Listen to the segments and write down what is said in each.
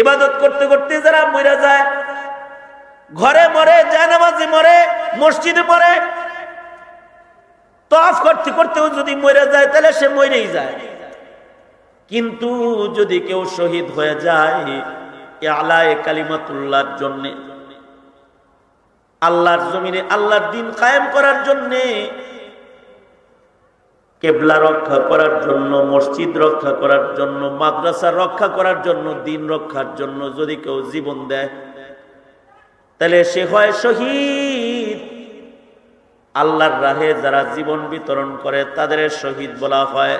ইবাদত করতে করতে যারা মরে যায়, ঘরে মরে, জায়নামাজি মরে, মসজিদে মরে, তওয়াফ করতে করতেও যদি মরে যায় তাহলে সে মরেই যায়। কিন্তু যদি কেউ শহীদ হয়ে যায় আলায়ে কালিমাতুল্লাহর জন্য, আল্লাহর জমিনে আল্লাহর দ্বীন কায়েম করার জন্য, কিবলা রক্ষা করার জন্য, মসজিদ রক্ষা করার জন্য, মাদ্রাসা রক্ষা করার জন্য, দ্বীন রক্ষার জন্য যদি কেউ জীবন দেয় তাহলে সে হয় শহীদ। আল্লাহর রাহে যারা জীবন বিতরণ করে তাদের শহীদ বলা হয়।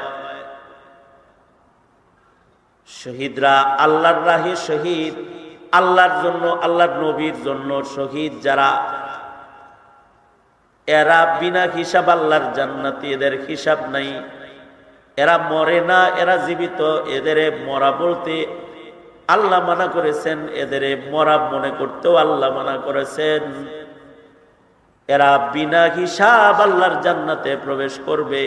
শহীদরা আল্লাহর রাহে শহীদ, আল্লাহর জন্য, আল্লাহর নবীর জন্য শহীদ যারা, এরা বিনা হিসাব আল্লাহর জান্নাতি, এদের হিসাব নাই। এরা মরে না, এরা জীবিত। এদের মরা বলতে আল্লাহ মানা করেছেন, এদের মরা মনে করতেও আল্লাহ মানা করেছেন। এরা বিনা হিসাব আল্লাহর জান্নাতে প্রবেশ করবে।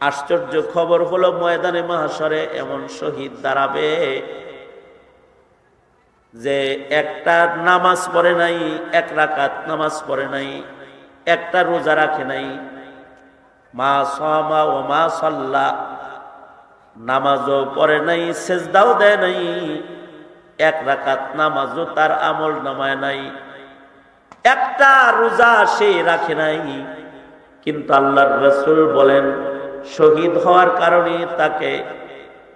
আশ্চর্য খবর হলো ময়দানে মাহশরে এমন শহীদ দাঁড়াবে যে একটা নামাজ পড়ে নাই, এক রাকাত নামাজ পড়ে নাই, একটা রোজা রাখে নাই, মা সামা ও মা সাল্লা, নামাজও পড়ে নাই, সেজদাও দেয় নাই, এক রাকাত নামাজও তার আমল নামায় নাই, একটা রোজা সে রাখে নাই। কিন্তু আল্লাহর রাসূল বলেন শহীদ হওয়ার কারণে তাকে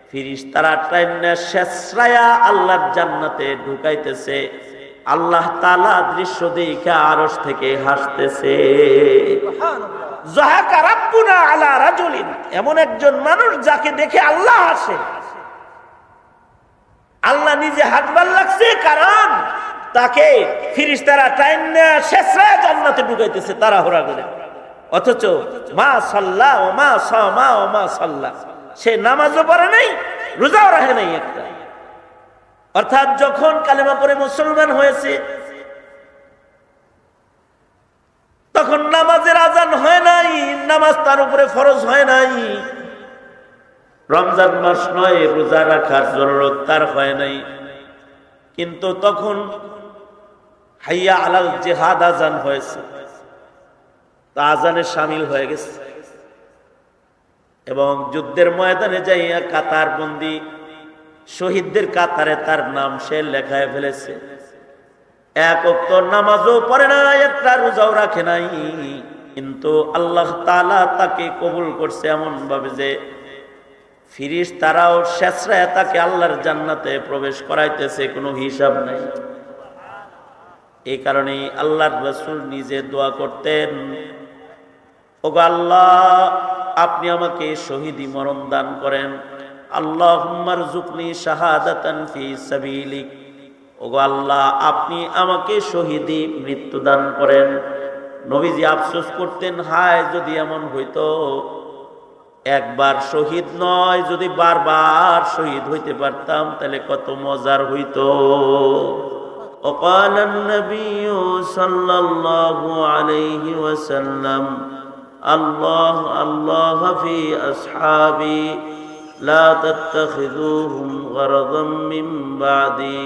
ফেরেশতারা টাইনা শেষরায়া আল্লাহর জান্নাতে ঢুকাইতেছে। আল্লাহ তাআলা দৃশ্য দেখে আরশ থেকে হাসতেছে। যাহাকা রাব্বুনা আলা রাজুলিন, এমন একজন মানুষ যাকে দেখে আল্লাহ হাসে। আল্লাহ নিজে হাসবার লাগছে, কারণ তাকে ফেরেশতারা টাইনা শেষরায়া জান্নাতে ঢুকাইতেছে তাড়াহুড়া করে। অথচ মা সাল্লা ও মা সামা ও মা সাল্লা, সে নামাজও পড়ে নাই, রোজাও রাখে নাই একটা। অর্থাৎ যখন কালেমা পড়ে মুসলমান হয়েছে তখন নামাজের আজান হয় নাই, নামাজ তার উপরে ফরজ হয় নাই, রমজান মাস নয়, রোজা রাখার জরুরত তার হয় নাই। কিন্তু তখন হাইয়া আলাল জিহাদ আজান হয়েছে, তা আজানে শামিল হয়ে গেছে এবং যুদ্ধের ময়দানে যাইয়া কাতার বন্দী শহীদদের কাতারে তার নাম সে লেখায় ফেলেছে। এক ওয়াক্ত নামাজও পড়ে না, একটা রোজাও রাখে নাই, কিন্তু আল্লাহ তাআলা তাকে কবুল করছে এমন ভাবে যে ফেরেশতারাও শেষরায় তাকে আল্লাহর জান্নাতে প্রবেশ করাইতেছে, কোনো হিসাব নাই। এই কারণে আল্লাহর রাসূল নিজে দোয়া করতেন, ওগো আল্লাহ আপনি আমাকে শহীদি মরণ দান করেন, আল্লাহুম্মা রযুকনি শাহাদাতান ফি সাবিলিক, ওগো আল্লাহ আপনি আমাকে শহীদি মৃত্যু দান করেন। নবীজি আফসোস করতেন, হায় যদি এমন হইতো, একবার শহীদ নয় যদি বারবার শহীদ হইতে পারতাম তাহলে কত মজার হইতো। وقال النبي صلى الله عليه وسلم الله الله في أصحابي لا تتخذوهم غرضا من بعدي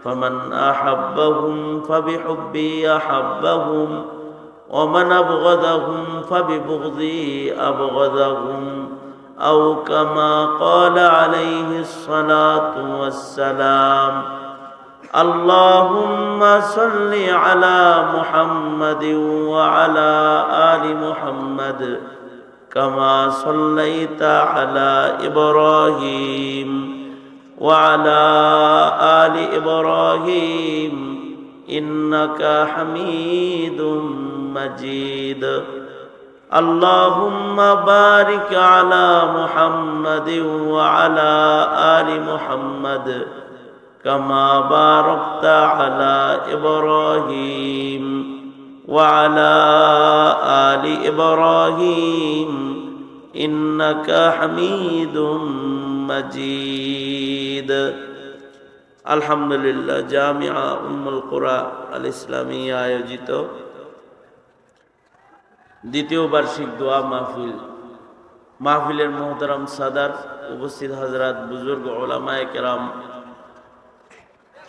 فمن أحبهم فبحبي أحبهم ومن أبغضهم فببغضي أبغضهم أو كما قال عليه الصلاة والسلام اللهم صل على محمد وعلى آل محمد كما صليت على إبراهيم وعلى آل إبراهيم إنك حميد مجيد اللهم بارك على محمد وعلى آل محمد كما باركت على إبراهيم وعلى آل إبراهيم إنك حميد مجيد الحمد لله জামিআ উম্মুল কুরা আল ইসলামিয়া আয়োজিত দ্বিতীয় বার্ষিক দোয়া মাহফিলের মোহতারাম সাদার, উপস্থিত হযরত, বুজুর্গ, উলামায়ে কেরাম,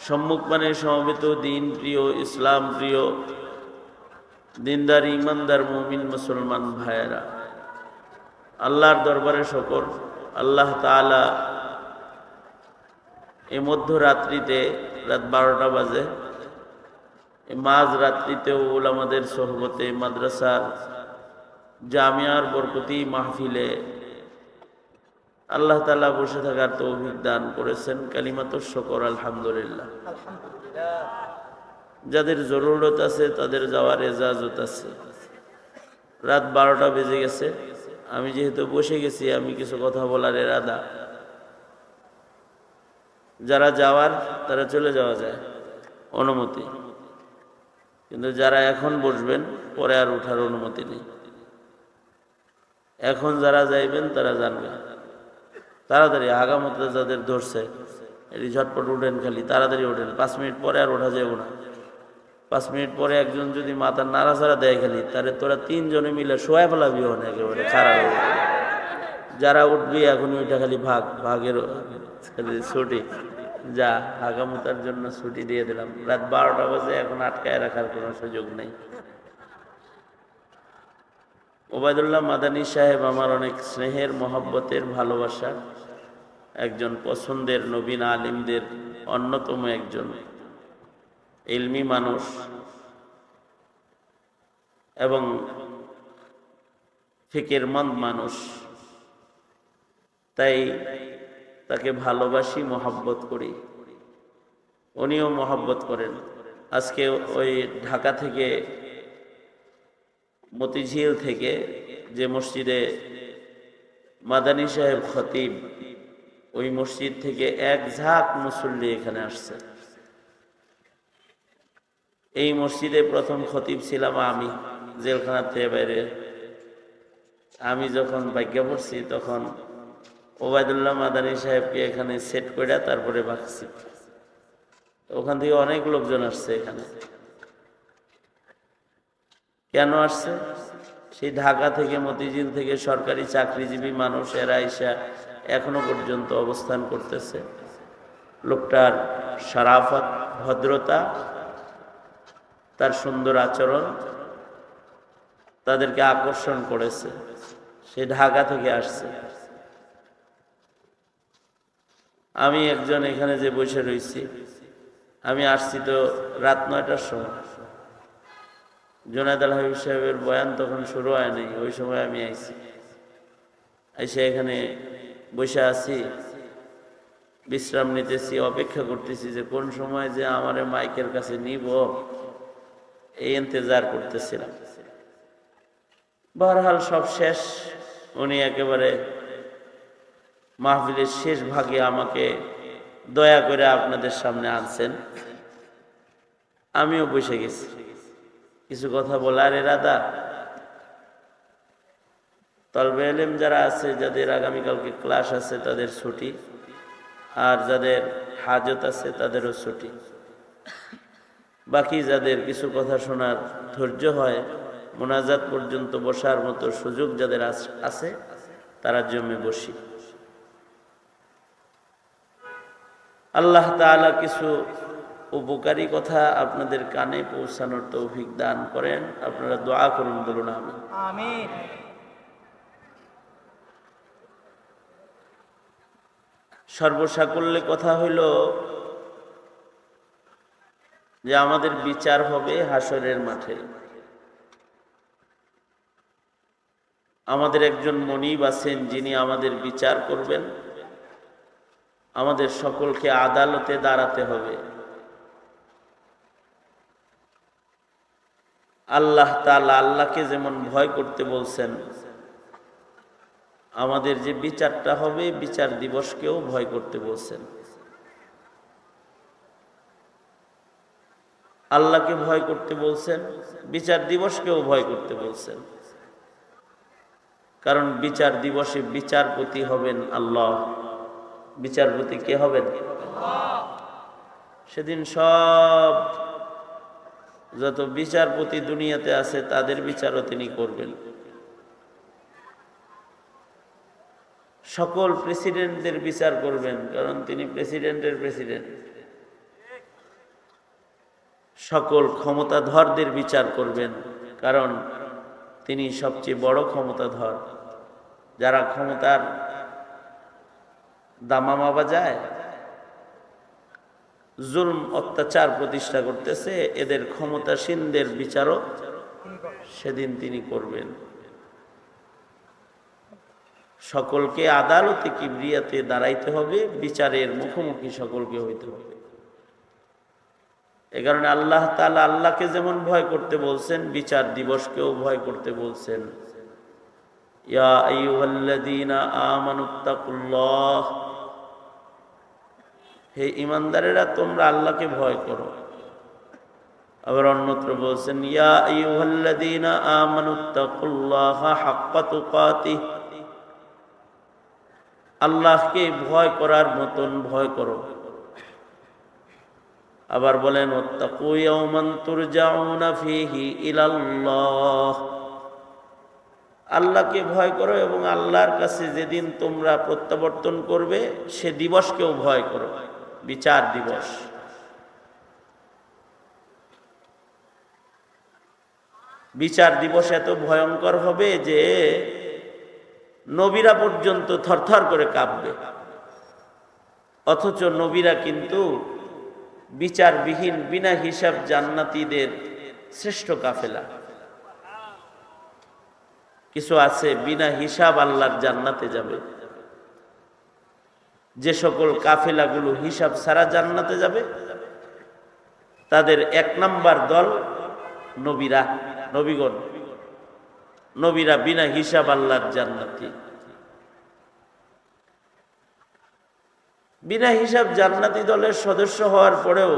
সম্মুখপানে সমবেত দিন প্রিয়, ইসলাম প্রিয়, দিনদার ইমানদার মুমিন মুসলমান ভাইয়েরা, আল্লাহর দরবারে শুকর। আল্লাহ তাআলা এই মধ্যরাত্রিতে, রাত 12টা বাজে, এই মাঝ রাত্রিতেও উলামাদের সোহবতে, মাদ্রাসার জামিয়ার বরকতি মাহফিলে আল্লাহ তাআলা বসে থাকার তৌফিক দান করেছেন। কালিমাতুশ শুকর, আলহামদুলিল্লাহ। যাদের জরুরত আছে তাদের যাওয়ার এজাজত আছে। রাত 12টা বেজে গেছে, আমি যেহেতু বসে গেছি, আমি কিছু কথা বলার এরাদা। যারা যাওয়ার তারা চলে যাওয়া যায়, অনুমতি। কিন্তু যারা এখন বসবেন, পরে আর উঠার অনুমতি নেই। এখন যারা যাইবেন তারা জানবেন, তাড়াতাড়ি আগামতে যাদের ধরছে এটি ঝটপট উঠেন, খালি তাড়াতাড়ি ওঠেন। 5 মিনিট পরে আর ওঠা যাবে না। 5 মিনিট পরে একজন যদি মাথার নাড়াচাড়া দেয় খালি, তাহলে তোরা 3 জনে মিলে শোয়া ফেলাবি হন একেবারে খারাপ। যারা উঠবি এখন ওইটা খালি ভাগের ছুটি, যা আগামতার জন্য ছুটি দিয়ে দিলাম। রাত 12টা বাজে, এখন আটকায় রাখার কোনো সুযোগ নেই। ওবায়দুল্লাহ মাদানী সাহেব আমার অনেক স্নেহের, মহব্বতের, ভালোবাসা একজন, পছন্দের নবীন আলিমদের অন্যতম একজন ইলমি মানুষ এবং ফিকিরমন্দ মানুষ। তাই তাকে ভালোবাসি, মহব্বত করি, উনিও মহব্বত করেন। আজকে ওই ঢাকা থেকে, মতিঝিল থেকে, যে মসজিদে মাদানী সাহেব খতিব, ওই মসজিদ থেকে এক ঝাঁক মুসল্লি এখানে আসছে। এই মসজিদে প্রথম খতিব ছিলাম আমি, জেলখানা থেকে বাইরে। আমি যখন ভাগ্যা পড়ছি তখন ওবায়দুল্লাহ মাদানী সাহেবকে এখানে সেট করে তারপরে ভাগছি। ওখান থেকে অনেক লোকজন আসছে এখানে। কেন আসছে? সেই ঢাকা থেকে, মতিঝিল থেকে সরকারি চাকরিজীবী মানুষ, এরা আইসা এখনো পর্যন্ত অবস্থান করতেছে। লোকটার শরাফত, ভদ্রতা, তার সুন্দর আচরণ তাদেরকে আকর্ষণ করেছে। সে ঢাকা থেকে আসছে। আমি একজন এখানে যে বসে রয়েছি, আমি আসছি তো রাত 9টার সময়। জুনায়েদ আল হাবিব সাহেবের বয়ান তখন শুরু হয় নাই, ওই সময় আমি আইছি। এসে এখানে বসে আছি, বিশ্রাম নিতেছি, অপেক্ষা করতেছি যে কোন সময় যে আমার মাইকের কাছে নিব, এই ইন্তজার করতেছিলাম। বহরহাল সব শেষ। উনি একেবারে মাহফিলের শেষ ভাগে আমাকে দয়া করে আপনাদের সামনে আনছেন। আমিও বসে গেছি, কিছু কথা বলার এরাদা। তলবে ইলম যারা আছে, যাদের আগামীকালকে ক্লাস আছে তাদের ছুটি, আর যাদের হাজত আছে তাদেরও ছুটি। বাকি যাদের কিছু কথা শোনার ধৈর্য হয়, মোনাজাত পর্যন্ত বসার মতো সুযোগ যাদের আছে, তারা জমে বসি। আল্লাহ তাআলা কিছু উপকারী কথা আপনাদের কানে পৌঁছানোর তৌফিক দান করেন। আপনারা দোয়া করুন, বলুন আমিন। সর্বসাকল্যে কথা হইল যে আমাদের বিচার হবে হাসরের মাঠে। আমাদের একজন মনিব আছেন, যিনি আমাদের বিচার করবেন। আমাদের সকলকে আদালতে দাঁড়াতে হবে। আল্লাহ তাআলা আল্লাহকে যেমন ভয় করতে বলছেন, আমাদের যে বিচারটা হবে, বিচার দিবসকেও ভয় করতে বলছেন। আল্লাহকে ভয় করতে বলছেন, বিচার দিবসকেও ভয় করতে বলছেন। কারণ বিচার দিবসে বিচারপতি হবেন আল্লাহ। বিচারপতি কে হবেন? সেদিন সব যত বিচারপতি দুনিয়াতে আছে তাদের বিচারও তিনি করবেন। সকল প্রেসিডেন্টদের বিচার করবেন, কারণ তিনি প্রেসিডেন্টের প্রেসিডেন্ট। সকল ক্ষমতাধরদের বিচার করবেন, কারণ তিনি সবচেয়ে বড় ক্ষমতাধর। যারা ক্ষমতার দামামা বাজায়, জুলম অত্যাচার প্রতিষ্ঠা করতেছে, এদের ক্ষমতাসীনদের বিচারও সেদিন তিনি করবেন। সকলকে আদালতে কিবরিয়াতে দাঁড়াইতে হবে, বিচারের মুখোমুখি সকলকে হইতে হবে। এ কারণে আল্লাহ তাআলা আল্লাহকে যেমন ভয় করতে বলছেন, বিচার দিবসকেও ভয় করতে বলছেন। ইয়া আইয়ুহাল্লাযীনা আমানুত্তাকুল্লাহ, হে ঈমানদারেরা তোমরা আল্লাহকে ভয় করো। আবার অন্যত্র বলছেন ইয়া আইয়ুহাল্লাযীনা আমানুত্তাকুল্লাহা হাক্কা তুকাতিহ, আল্লাহকে ভয় করার মতন ভয় করো। আবার বলেন ওয়াত্তাকু ইয়াওমান তুরজাউনা ফীহি ইলাল্লাহ, আল্লাহকে ভয় করো এবং আল্লাহর কাছে যেদিন তোমরা প্রত্যাবর্তন করবে সে দিবসকেও ভয় করো, বিচার দিবস। বিচার দিবস এত ভয়ঙ্কর হবে যে নবীরা পর্যন্ত থরথর করে কাঁপবে, অথচ নবীরা কিন্তু বিচারবিহীন বিনা হিসাব জান্নাতীদের শ্রেষ্ঠ কাফেলা। কিছু আছে বিনা হিসাব আল্লাহর জান্নাতে যাবে, যে সকল কাফেলাগুলো হিসাব ছাড়া জান্নাতে যাবে তাদের 1 নাম্বার দল নবীরা, নবীগণ। নবীরা বিনা হিসাব আল্লাহর জান্নাতি। বিনা হিসাব জান্নাতি দলের সদস্য হওয়ার পরেও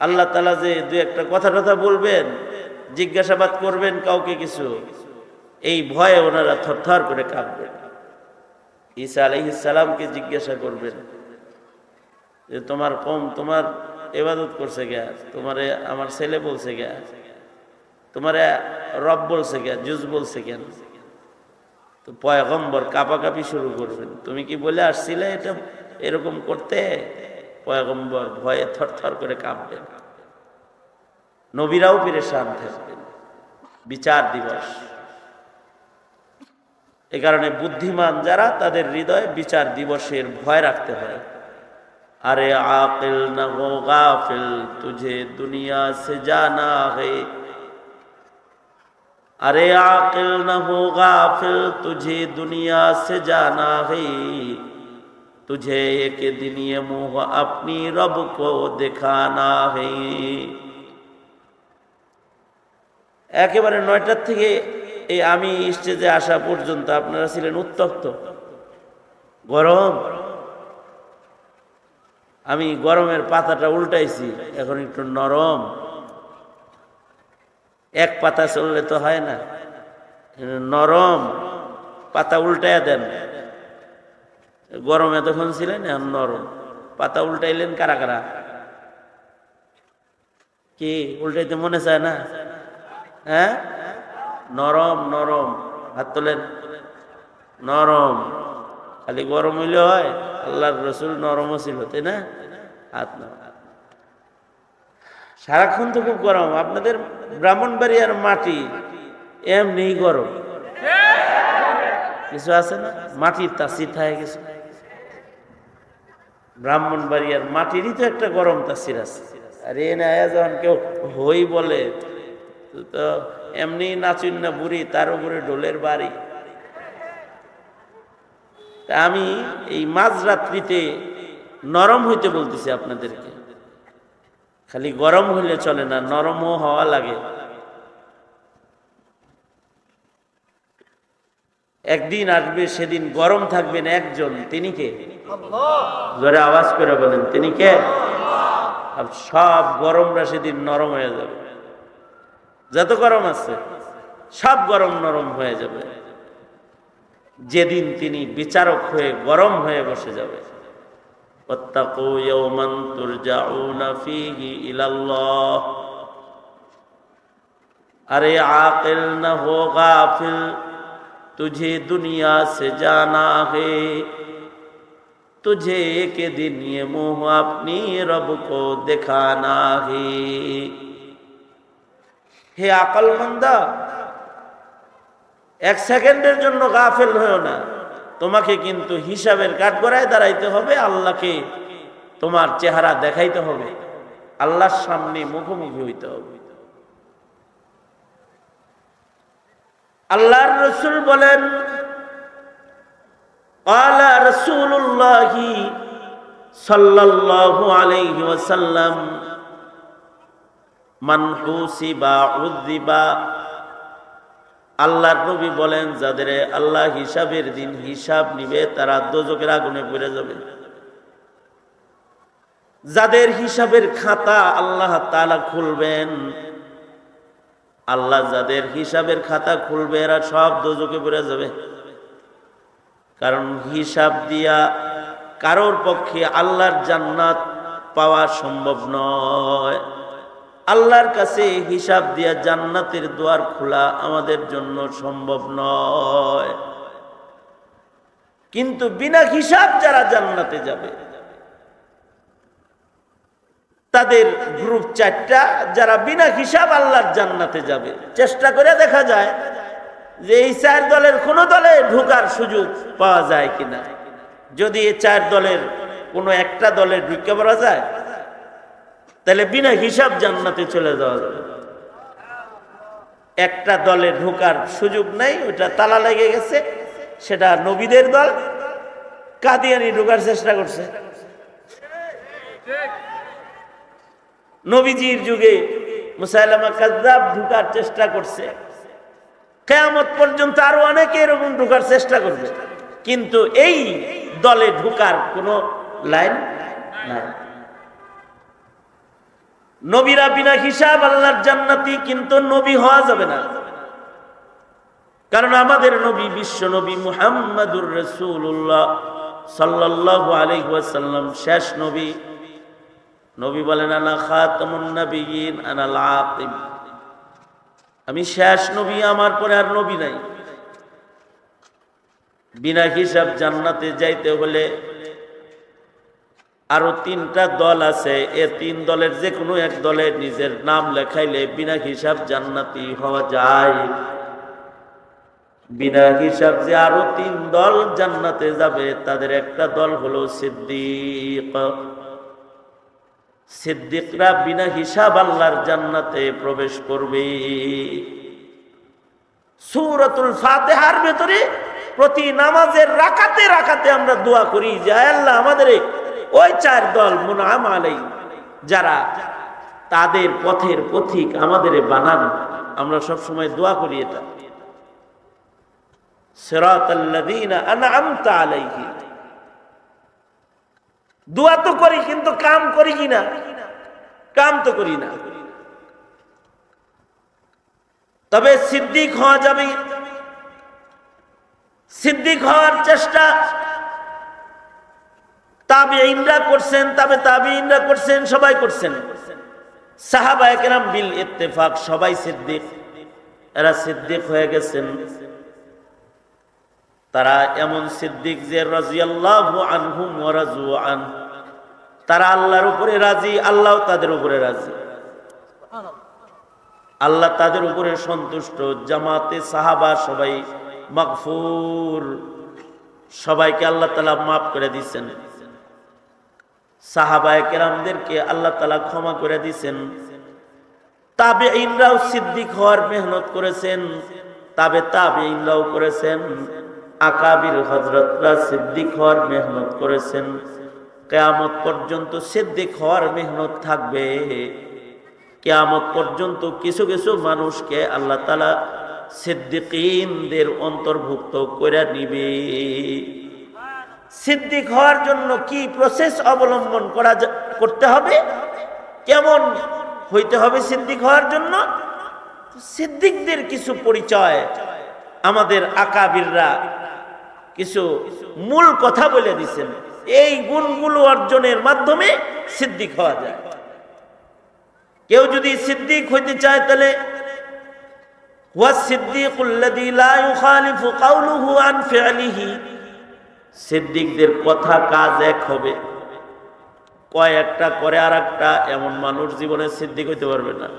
আল্লাহ তাআলা যে 2-1টা কথা বলবেন, জিজ্ঞাসাবাদ করবেন কাউকে কিছু, এই ভয়ে ওনারা থরথর করে কাঁপবেন। ঈসা আলাইহিস সালামকে জিজ্ঞাসা করবেন যে তোমার কওম তোমার ইবাদত করছে কে, তোমারে আমার ছেলে বলছে কে, তোমারে রব বলছে কে, জুজ বলছে কেন? তো পয়গম্বর কাঁপাকাঁপি শুরু করবেন, তুমি কি বলে আসছিলে এটা এরকম করতে? পয়গম্বর ভয়ে থরথর করে কাঁপবেন। নবীরাও পেরেশান থাকবেন। বিচার দিবস। এ কারণে বুদ্ধিমান যারা, তাদের হৃদয়ে বিচার দিবসের ভয় রাখতে হয়। আরে আকিল না হো গাফিল, তুঝে দুনিয়া সে জানা হে। अरे आकिल न हो गाफिल, तुझे दुनिया से जाना है। तुझे एक दिन ये मुँह अपनी रब को दिखाना है। একেবারে 9টার থেকে এই আমি স্টেজে আসা পর্যন্ত আপনারা ছিলেন উত্তপ্ত, গরম। আমি গরমের পাতাটা উল্টাইছি, এখন একটু নরম। এক পাতা চললে তো হয় না, নরম পাতা উল্টাইয়া দেন। গরমে তখন ছিলেন, এখন নরম পাতা উল্টাইলেন। কারা কারা কি উল্টাইতে মনে চায় না? হ্যাঁ, নরম নরম, হাত তোলেন। নরম খালি গরম হইলে হয়? আল্লাহর রসুল নরমও ছিল, তাই না? হাত নরম। সারাক্ষণ তো খুব গরম। আপনাদের ব্রাহ্মণবাড়িয়ার মাটি এমনি গরম, কিছু আছে না মাটির তাসির থাকে কিছু। ব্রাহ্মণবাড়িয়ার মাটিরই তো একটা গরম তাসির আছে। আর এ না যখন কেউ হই বলে তো এমনি নাচুন না বুড়ি, তার উপরে ঢোলের বাড়ি। আমি এই মাঝরাত্রিতে নরম হইতে বলতেছি আপনাদেরকে। খালি গরম হইলে চলে না, নরমও হওয়া লাগে। একদিন আসবে সেদিন গরম থাকবেন একজন, তিনি কে? জোরে আওয়াজ করে বলেন, তিনি কে? সব গরমরা সেদিন নরম হয়ে যাবে। যত গরম আছে সব গরম নরম হয়ে যাবে যেদিন তিনি বিচারক হয়ে গরম হয়ে বসে যাবে। ওয়াত্তাকু ইয়াওমান তুরজাউনা ফীহি ইলাল্লাহ। अरे आकिल न हो गाफिल, तुझे दुनिया से जाना है। तुझे के दिन ये मुंह अपनी रब को दिखाना है। হে আকলমন্দা, এক সেকেন্ডের জন্য গাফেল হয়েও না। তোমাকে কিন্তু হিসাবের কাঠগড়ায় দাঁড়াইতে হবে, আল্লাহকে তোমার চেহারা দেখাইতে হবে, আল্লাহর সামনে মুখোমুখি হইতে হবে। আল্লাহর রাসূল বলেন, ক্বালা রাসূলুল্লাহি সাল্লাল্লাহু আলাইহি ওয়াসাল্লাম, মান হুসিবা উযিবা। আল্লাহর নবী বলেন, যাদের আল্লাহ হিসাবের দিন হিসাব নিবে তারা দোজখের আগুনে পড়ে যাবে। যাদের হিসাবের খাতা আল্লাহ তাআলা খুলবেন, আল্লাহ যাদের হিসাবের খাতা খুলবে এরা সব দোজখে পড়ে যাবে। কারণ হিসাব দিয়া কারোর পক্ষে আল্লাহর জান্নাত পাওয়া সম্ভব নয়। আল্লাহর কাছে হিসাব দিয়া জান্নাতের দুয়ার খোলা আমাদের জন্য সম্ভব নয়। কিন্তু বিনা হিসাব যারা জান্নাতে যাবে তাদের গ্রুপ 4টা, যারা বিনা হিসাব আল্লাহর জান্নাতে যাবে। চেষ্টা করে দেখা যায় যে এই 4 দলের কোন দলে ঢোকার সুযোগ পাওয়া যায় কিনা। যদি এই 4 দলের কোনো একটা দলে ঢুকে পড়া যায় তাহলে বিনা হিসাব জান্নাতে চলে যাওয়া যাবে। একটা দলে ঢোকার সুযোগ নাই, ওটা তালা লেগে গেছে, সেটা নবীদের দল। কাদিয়ানি ঢোকার চেষ্টা করছে, নবীজির যুগে মুসাইলামা কাযযাব ঢোকার চেষ্টা করছে। কিয়ামত পর্যন্ত আরো অনেকে এরকম ঢোকার চেষ্টা করবে, কিন্তু এই দলে ঢোকার কোনো লাইন নাই। নবীরা বিনা হিসাব আল্লাহর জান্নাতি, কিন্তু নবী হওয়া যাবে না। কারণ আমাদের নবী বিশ্ব নবী মুহাম্মাদুর রাসূলুল্লাহ সাল্লাল্লাহু আলাইহি ওয়াসাল্লাম শেষ নবী। নবী বলেন, আনা খাতামুন নবিয়্যিন আনাল আকিব, আমি শেষ নবী, আমার পরে আর নবী নাই। বিনা হিসাব জান্নাতে যাইতে হলে আরো 3টা দল আছে, এ 3 দলের যে কোনো এক দলে নিজের নাম লেখাইলে বিনা হিসাব জান্নাতি হওয়া যায়। বিনা হিসাব যে আরো 3 দল জান্নাতে যাবে তাদের একটা দল হলো সিদ্দিক। সিদ্দিকরা বিনা হিসাব আল্লাহর জান্নাতে প্রবেশ করবে। সূরাতুল ফাতিহার ভিতরে প্রতি নামাজের রাকাতে রাকাতে আমরা দোয়া করি যে আল্লাহ আমাদের ওই 4 দল মুনআম আলাই যারা, তাদের পথের পথিক আমাদের বানান। আমরা সব সময় দোয়া করি এটা, সিরাতাল্লাযীনা আনআমতা আলাইহিম। দোয়া তো করি কিন্তু কাম করি কিনা? কাম তো করি না। তবে সিদ্দিক হওয়া যাবে। সিদ্দিক হওয়ার চেষ্টা তাবেঈনরা করছেন, তাবেঈনরা করছেন, সবাই করছেন। সাহাবায়ে কেরাম বিল ইত্তেফাক সবাই সিদ্দিক, এরা সিদ্দিক হয়ে গেছেন। তারা এমন সিদ্দিক যে রাদিয়াল্লাহু আনহুম ওয়া রাযু আন, তারা আল্লাহর উপরে রাজি, আল্লাহও তাদের উপরে রাজি। আল্লাহ তাদের উপরে সন্তুষ্ট। জামাতে সাহাবা সবাই মাগফুর, সবাইকে আল্লাহ তাআলা মাফ করে দিয়েছেন। সাহাবায়ে কেরামদেরকে আল্লাহ তাআলা ক্ষমা করে দিয়েছেন। তাবেঈনরাও সিদ্দিক হওয়ার মেহনত করেছেন, তাবেঈনরাও করেছেন। আকাবির হযরতরা সিদ্দিক হওয়ার মেহনত করেছেন। কিয়ামত পর্যন্ত সিদ্দিক হওয়ার মেহনত থাকবে। কিয়ামত পর্যন্ত কিছু কিছু মানুষকে আল্লাহ তাআলা সিদ্দিকীনদের অন্তর্ভুক্ত করে নিবে। সিদ্দিক হওয়ার জন্য কি প্রসেস অবলম্বন করতে হবে, কেমন হইতে হবে সিদ্দিক হওয়ার জন্য? সিদ্দিকদের কিছু পরিচয় আমাদের আকাবিররা কিছু মূল কথা বলে দিয়েছেন। এই গুণগুলো অর্জনের মাধ্যমে সিদ্দিক হওয়া যায়। কেউ যদি সিদ্দিক হইতে চায় তাহলে ওয়াস সিদ্দিকুল্লাযী লা ইউখালিফু কাওলুহু আন ফি'লিহি, সিদ্দিকদের কথা কাজ এক হবে, কয় একটা করে আর একটা, এমন মানুষ জীবনে সিদ্দিক হইতে পারবে না।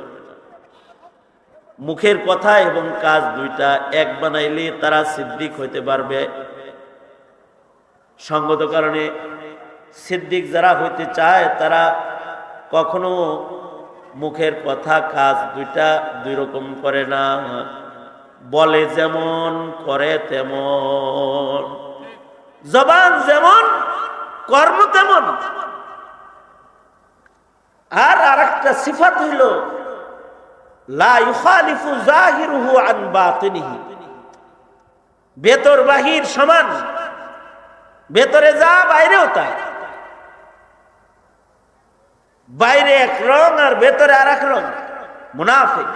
মুখের কথা এবং কাজ দুইটা এক বানাইলে তারা সিদ্দিক হইতে পারবে। সঙ্গত কারণে সিদ্দিক যারা হইতে চায় তারা কখনো মুখের কথা কাজ দুইটা দুই রকম করে না, বলে যেমন করে তেমন, জবান যেমন কর্ম তেমন। আর আরেকটা সিফাত হইল লা ইউখালিফু যাহিরুহু আন বাতিনিহি, ভেতর বাহির সমান, ভেতরে যা বাইরেও তা, বাইরে এক রং আর ভেতরে আর এক রং মুনাফিক,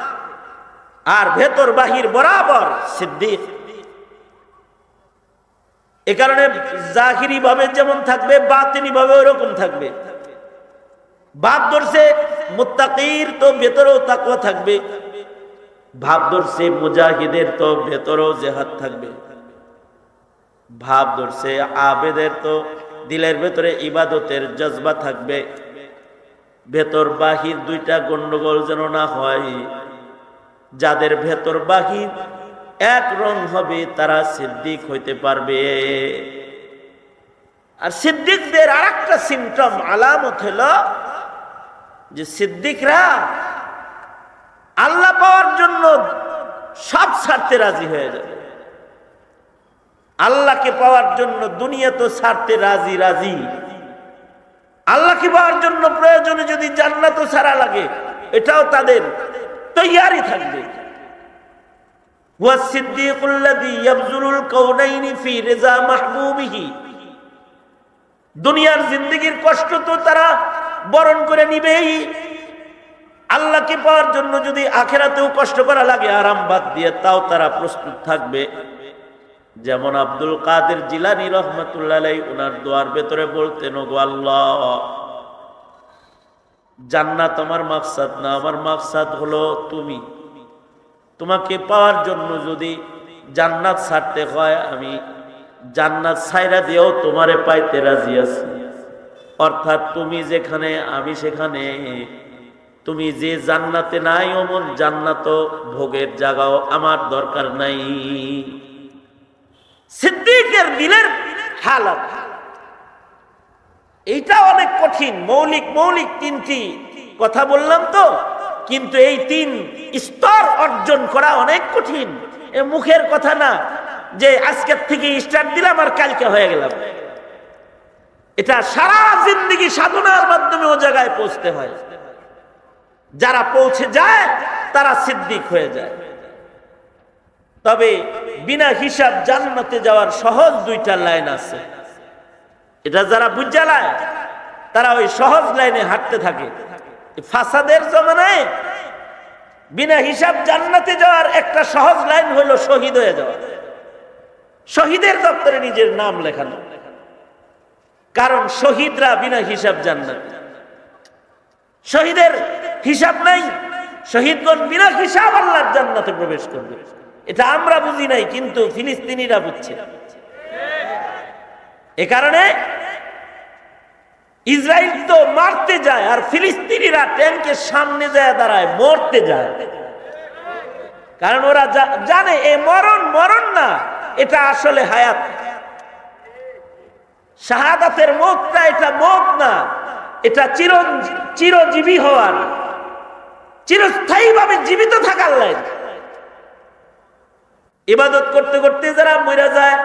আর ভেতর বাহির বরাবর সিদ্দিক। এ কারণে জাহিরি ভাবে যেমন থাকবে বাতিনি ভাবে ওরকম থাকবে। ভাব ধরছে মুত্তাকির তো ভেতরেও তাকওয়া থাকবে, ভাব ধরছে মুজাহিদের তো ভেতরেও জিহাদ থাকবে, ভাব ধরছে আবেদের তো দিলের ভেতরে ইবাদতের জজবা থাকবে। ভেতর বাহির দুইটা গন্ডগোল যেন না হয়। যাদের ভেতর বাহির এক রং হবে তারা সিদ্দিক হইতে পারবে। আর সিদ্দিকদের আরেকটা সিমটম আলামত হলো যে সিদ্দিকরা আল্লাহ পাওয়ার জন্য সব ছাড়তে রাজি হয়ে যাবে। আল্লাহকে পাওয়ার জন্য দুনিয়া তো ছাড়তে রাজি রাজি, আল্লাহকে পাওয়ার জন্য প্রয়োজনে যদি জান্নাতও ছাড়া লাগে এটাও তাদের তৈয়ারি থাকবে। হুয়া সিদ্দিকুল লাযী ইয়াবযুলুল কাউনাইনি ফি রিজা মাহবুবিহি, দুনিয়ার জিন্দেগির কষ্ট তো তারা বরণ করে নিবেই, আল্লাহকে পাওয়ার জন্য যদি আখিরাতেও কষ্ট করা লাগে আরাম বাদ দিয়ে তাও তারা প্রস্তুত থাকবে। যেমন আব্দুল কাদের জিলানী রহমাতুল্লাহ আলাইহি ওনার দোয়ার ভেতরে বলতেন, ওগো আল্লাহ, জান্নাত আমার মাকসাদ না, আমার মাকসাদ হলো তুমি। তোমাকে পাওয়ার জন্য যদি জান্নাত ছাড়তে হয় আমি জান্নাত ছাইরা দিয়েও তোমারে পাইতে রাজি আছি। অর্থাৎ তুমি যেখানে আমি সেখানে, তুমি যে জান্নাতে নাই অমন জান্নাত ভোগের জায়গাও আমার দরকার নাই। সিদ্দিকের দিলের হালত এইটা অনেক কঠিন। মৌলিক তিনটি কথা বললাম তো, কিন্তু এই তিন স্তর অর্জন করা অনেক কঠিন। এ মুখের কথা না যে আজকের থেকে স্টার্ট দিলাম আর কালকে হয়ে গেলাম। এটা সারা জিন্দেগি সাধনার মাধ্যমে ও জায়গায় পৌঁছতে হয়। যারা পৌঁছে যায় তারা সিদ্দিক হয়ে যায়। তবে বিনা হিসাব জান্নাতে যাওয়ার সহজ দুইটা লাইন আছে। এটা যারা বুঝালায় তারা ওই সহজ লাইনে হাঁটতে থাকে। ফাসাদের জমানায় বিনা হিসাব জান্নাতে যাওয়ার একটা সহজ লাইন হলো শহীদ হয়ে যাওয়া, শহীদের দপ্তরে নিজের নাম লেখানো। কারণ শহীদরা বিনা হিসাব জান্নাত, শহীদের হিসাব নাই, শহীদগণ বিনা হিসাব আল্লাহর জান্নাতে প্রবেশ করবে। এটা আমরা বুঝি নাই, কিন্তু ফিলিস্তিনিরা বুঝছে। এ কারণে ইসরায়েল তো মারতে যায় আর ফিলিস্তিনিরা ট্যাঙ্কের সামনে যায় দাঁড়ায় মরতে যায়। কারণ ওরা জানে এ মরণ না, এটা আসলে হায়াত। শাহাদাতের মতটা এটা মত না, এটা চিরজীবী হওয়ার, চিরস্থায়ীভাবে জীবিত থাকার লাইন। ইবাদত করতে করতে যারা মরে যায়,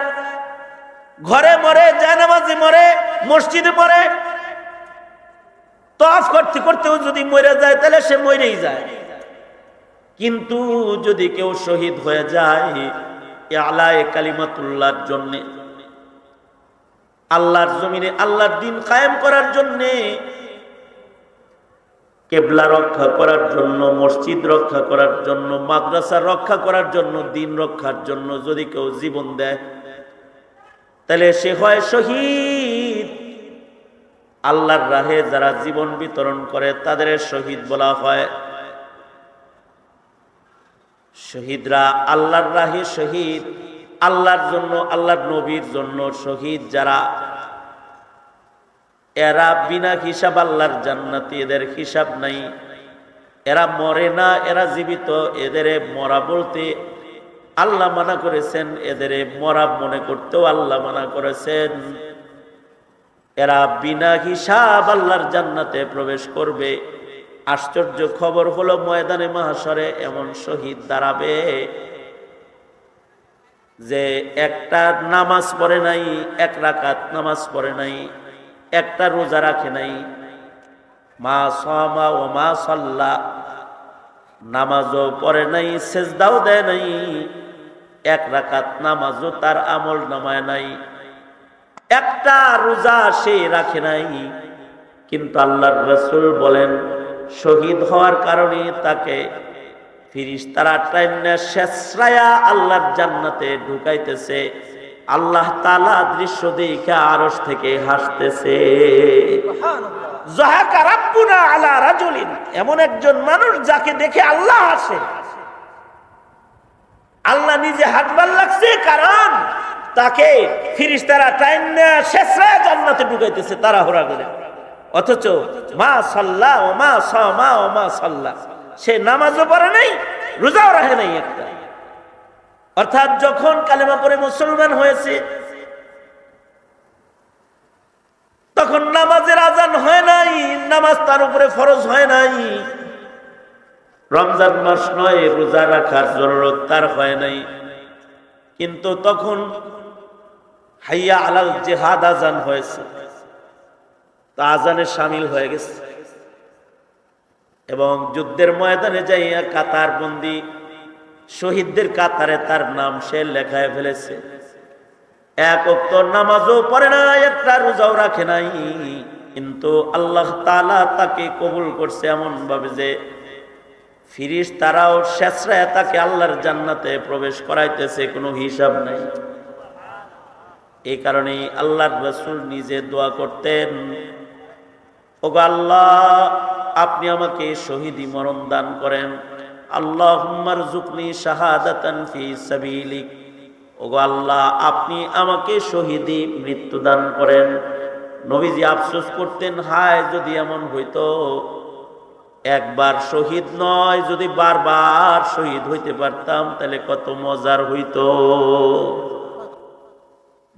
ঘরে মরে, জায়নামাজে মরে, মসজিদে মরে, তওয়াফ করতে করতেও যদি মরে যায় তাহলে সে মরেই যায়। কিন্তু যদি কেউ শহীদ হয়ে যায় আলায়ে কালিমাতুল্লাহর জন্য, আল্লাহর জমিনে আল্লাহর দ্বীন কায়েম করার জন্য, কেবলা রক্ষা করার জন্য, মসজিদ রক্ষা করার জন্য, মাদ্রাসা রক্ষা করার জন্য, দ্বীন রক্ষার জন্য যদি কেউ জীবন দেয় তাহলে সে হয় শহীদ। আল্লাহর রাহে যারা জীবন বিতরণ করে তাদের শহীদ বলা হয়। শহীদরা আল্লাহর রাহে শহীদ, আল্লাহর জন্য, আল্লাহর নবীর জন্য শহীদ যারা, এরা বিনা হিসাব আল্লাহর জান্নাতি, এদের হিসাব নাই। এরা মরে না, এরা জীবিত। এদের মরা বলতে আল্লাহ মানা করেছেন, এদের মরা মনে করতেও আল্লাহ মানা করেছেন। এরা বিনা হিসাব আল্লাহর জান্নাতে প্রবেশ করবে। আশ্চর্য খবর হলো, ময়দানে মাহশরে এমন শহীদ দাঁড়াবে যে একটা নামাজ পড়ে নাই, এক রাকাত নামাজ পড়ে নাই, একটা রোজা রাখে নাই, মা সামা ও মা সাল্লা, নামাজও পড়ে নাই, সেজদাও দেয় নাই, এক রাকাত নামাজও তার আমল নামায় নাই, একটা রোজা সে রাখে নাই। কিন্তু আল্লাহর রাসূল বলেন, শহীদ হওয়ার কারণে তাকে ফেরেশতারা টাইনা শেষরায়া আল্লাহর জান্নাতে ঢুকাইতেছে। আল্লাহ তাআলা দৃশ্য দেখে আরশ থেকে হাসতেছে। যাহাকা রাব্বুনা আলা রাজুলিন, এমন একজন মানুষ যাকে দেখে আল্লাহ হাসে। আল্লাহ নিজে হাসবার লাগছে, কারণ তাকে ফেরেশতারা টাইনা শেষরায়া জান্নাতে ঢুকাইতেছে তাড়াহুড়া করে। অথচ মা সাল্লা ও মা সামা ও মা সাল্লা, সে নামাজও পড়ে নাই, রোজাও রাখে নাই একটা। অর্থাৎ যখন কালেমা পড়ে মুসলমান হয়েছে, তখন নামাজের আজান হয় নাই, নামাজ তার উপরে ফরজ হয় নাই, রমজান মাস নয়, রোজা রাখার জরুরত তার হয় নাই। কিন্তু তখন হাইয়া আলাল জিহাদ আজান হয়েছে, তা আজানে শামিল হয়ে গেছে এবং যুদ্ধের ময়দানে যাইয়া কাতার বন্দী শহীদদের কাতারে তার নাম সে লেখায় ফেলেছে। এক ওয়াক্ত নামাজও পড়ে না, একটা রোজাও রাখে নাই, কিন্তু আল্লাহ তাআলা তাকে কবুল করছে এমন ভাবে যে ফেরেশতারাও শেষরায় তাকে আল্লাহর জান্নাতে প্রবেশ করাইতেছে, কোনো হিসাব নাই। এই কারণে আল্লাহর রাসূল নিজে দোয়া করতেন, ওগো আল্লাহ, আপনি আমাকে শহীদি মরণ দান করেন। আল্লাহুম্মা রযুকনি শাহাদাতান ফি সাবিলিক, ওগো আল্লাহ, আপনি আমাকে শহীদি মৃত্যু দান করেন। নবীজি আফসোস করতেন, হায় যদি এমন হইতো, একবার শহীদ নয়, যদি বারবার শহীদ হইতে পারতাম তাহলে কত মজার হইতো।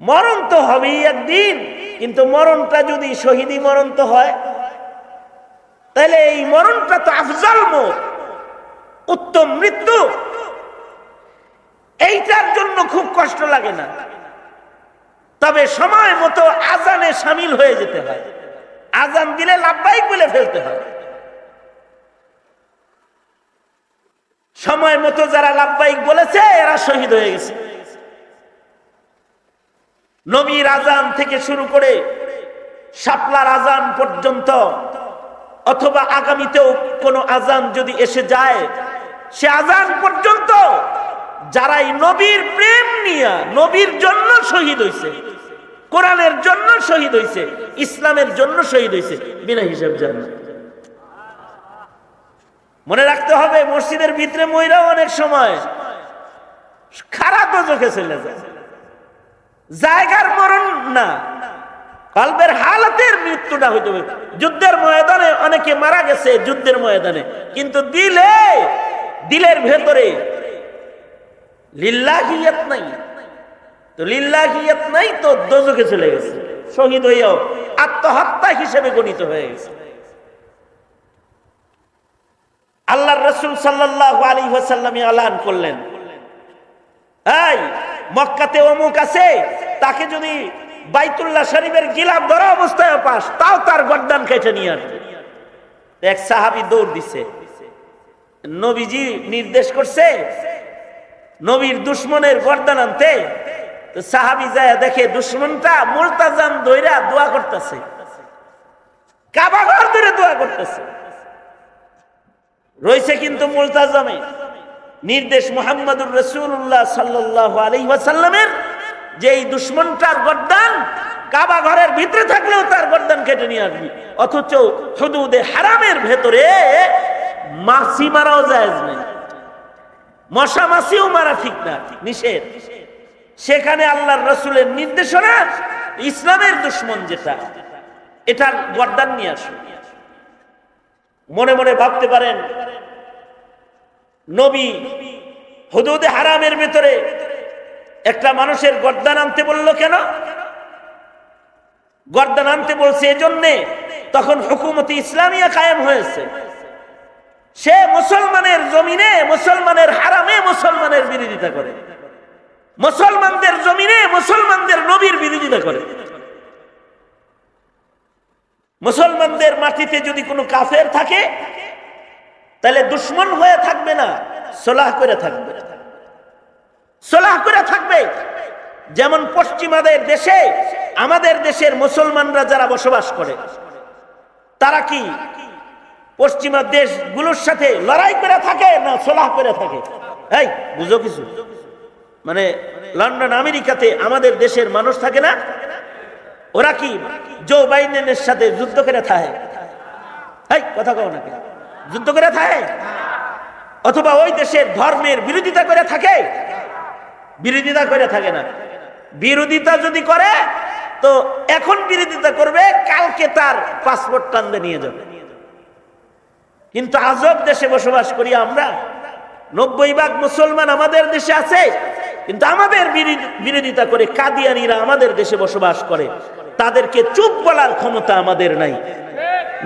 মরণ তো হবেই একদিন, কিন্তু মরণটা যদি শহীদি মরণ তো হয়, তাহলে এই মরণটা তো আফজাল মত, উত্তম মৃত্যু। এইটার জন্য খুব কষ্ট লাগে না, তবে সময় মতো আজানে শামিল হয়ে যেতে হয়। আজান দিলে লাব্বাইক বলে ফেলতে হয়। সময় মতো যারা লাব্বাইক বলেছে এরা শহীদ হয়ে গেছে। নবীর আজান থেকে শুরু করে শাপলার আজান পর্যন্ত, অথবা আগামীতেও কোনো আজান যদি এসে যায়, সে আজান পর্যন্ত যারাই নবীর প্রেম নিয়ে নবীর জন্য শহীদ হইছে, কোরআনের জন্য শহীদ হইছে, ইসলামের জন্য শহীদ হইছে, বিনা হিসাব জান্নাত। মনে রাখতে হবে, মসজিদের ভিতরে মহিলাও অনেক সময় খারাপ চোখে চলে যায়। জায়গার মরণ না, কলবের হালাতের মৃত্যুটা হইতে হবে। যুদ্ধের ময়দানে অনেকে মারা গেছে, যুদ্ধের ময়দানে, কিন্তু দিলের ভেতরে লিল্লাহিয়াত নাই। তো লিল্লাহিয়াত নাই তো দোজখে চলে গেছে, শহীদ হইয়াও আত্মহত্যা হিসেবে গণিত হয়ে গেছে। আল্লাহর রাসূল সাল্লাল্লাহু আলাইহি ওয়াসাল্লাম এলান করলেন, এই মক্কাতে অমুক আছে, তাকে যদি বাইতুল্লাহ শরীফের গিলাফ ধরা অবস্থায় পাস, তাও তার গর্দান কেটে নিয়ে আসবে। এক সাহাবী দৌড় দিছে, নবীজি নির্দেশ করছে নবীর দুশমনের গর্দান আনতে। তো সাহাবী যায় দেখে দুশমনটা মুলতাজাম ধইরা দোয়া করতেছে, কাবা ঘর ধরে দোয়া করতেছে, রয়েছে কিন্তু মুলতাজামে। নির্দেশ মুহাম্মদুর রাসূলুল্লাহ সাল্লাল্লাহু আলাইহি ওয়াসাল্লামের, যে এই দুশমনটার গর্দান কাবা ঘরের ভিতরে থাকলেও তার গর্দান কেটে নিয়ে আসবি। অথচ হুদুদে হারামের ভেতরে মাছি মারাও জায়েজ নেই, মশা মাছিও মারা ঠিক না, নিষেধ। সেখানে আল্লাহর রাসূলের নির্দেশনা ইসলামের দুশমন যেটা, এটার গর্দান নিয়ে আসুন। মনে মনে ভাবতে পারেন, নবী হুদুদে হারামের ভিতরে একটা মানুষের গর্দান আনতে বলল কেন? গর্দান আনতে বলছে এজন্যে তখন হুকুমতে ইসলামিয়া কায়েম হয়েছে। সে মুসলমানের জমিনে, মুসলমানের হারামে মুসলমানের বিরোধিতা করে, মুসলমানদের জমিনে মুসলমানদের নবীর বিরোধিতা করে। মুসলমানদের মাটিতে যদি কোনো কাফের থাকে তাহলে দুশমন হয়ে থাকবে না, সলাহ করে থাকবে, সলাহ করে থাকবে। যেমন পশ্চিমাদের দেশে, আমাদের দেশের মুসলমানরা যারা বসবাস করে তারা কি পশ্চিমা দেশগুলোর সাথে লড়াই করে থাকে না সলাহ করে থাকে? এই বুঝো কিছু, মানে লন্ডন আমেরিকাতে আমাদের দেশের মানুষ থাকে না, ওরা কি জো বাইডেনের সাথে যুদ্ধ করে থাকে? এই কথা কও না, যুদ্ধ করে থাকে? অথবা ওই দেশের ধর্মের বিরোধিতা করে থাকে? বিরোধিতা করে থাকে না। বিরোধিতা যদি করে তো এখন বিরোধিতা করবে, কালকে তার পাসপোর্ট টানতে নিয়ে যাবে। কিন্তু আজব দেশে বসবাস করি আমরা, 90% মুসলমান আমাদের দেশে আছে, কিন্তু আমাদের বিরোধিতা করে কাদিয়ানীরা আমাদের দেশে বসবাস করে, তাদেরকে চুপ বলার ক্ষমতা আমাদের নাই।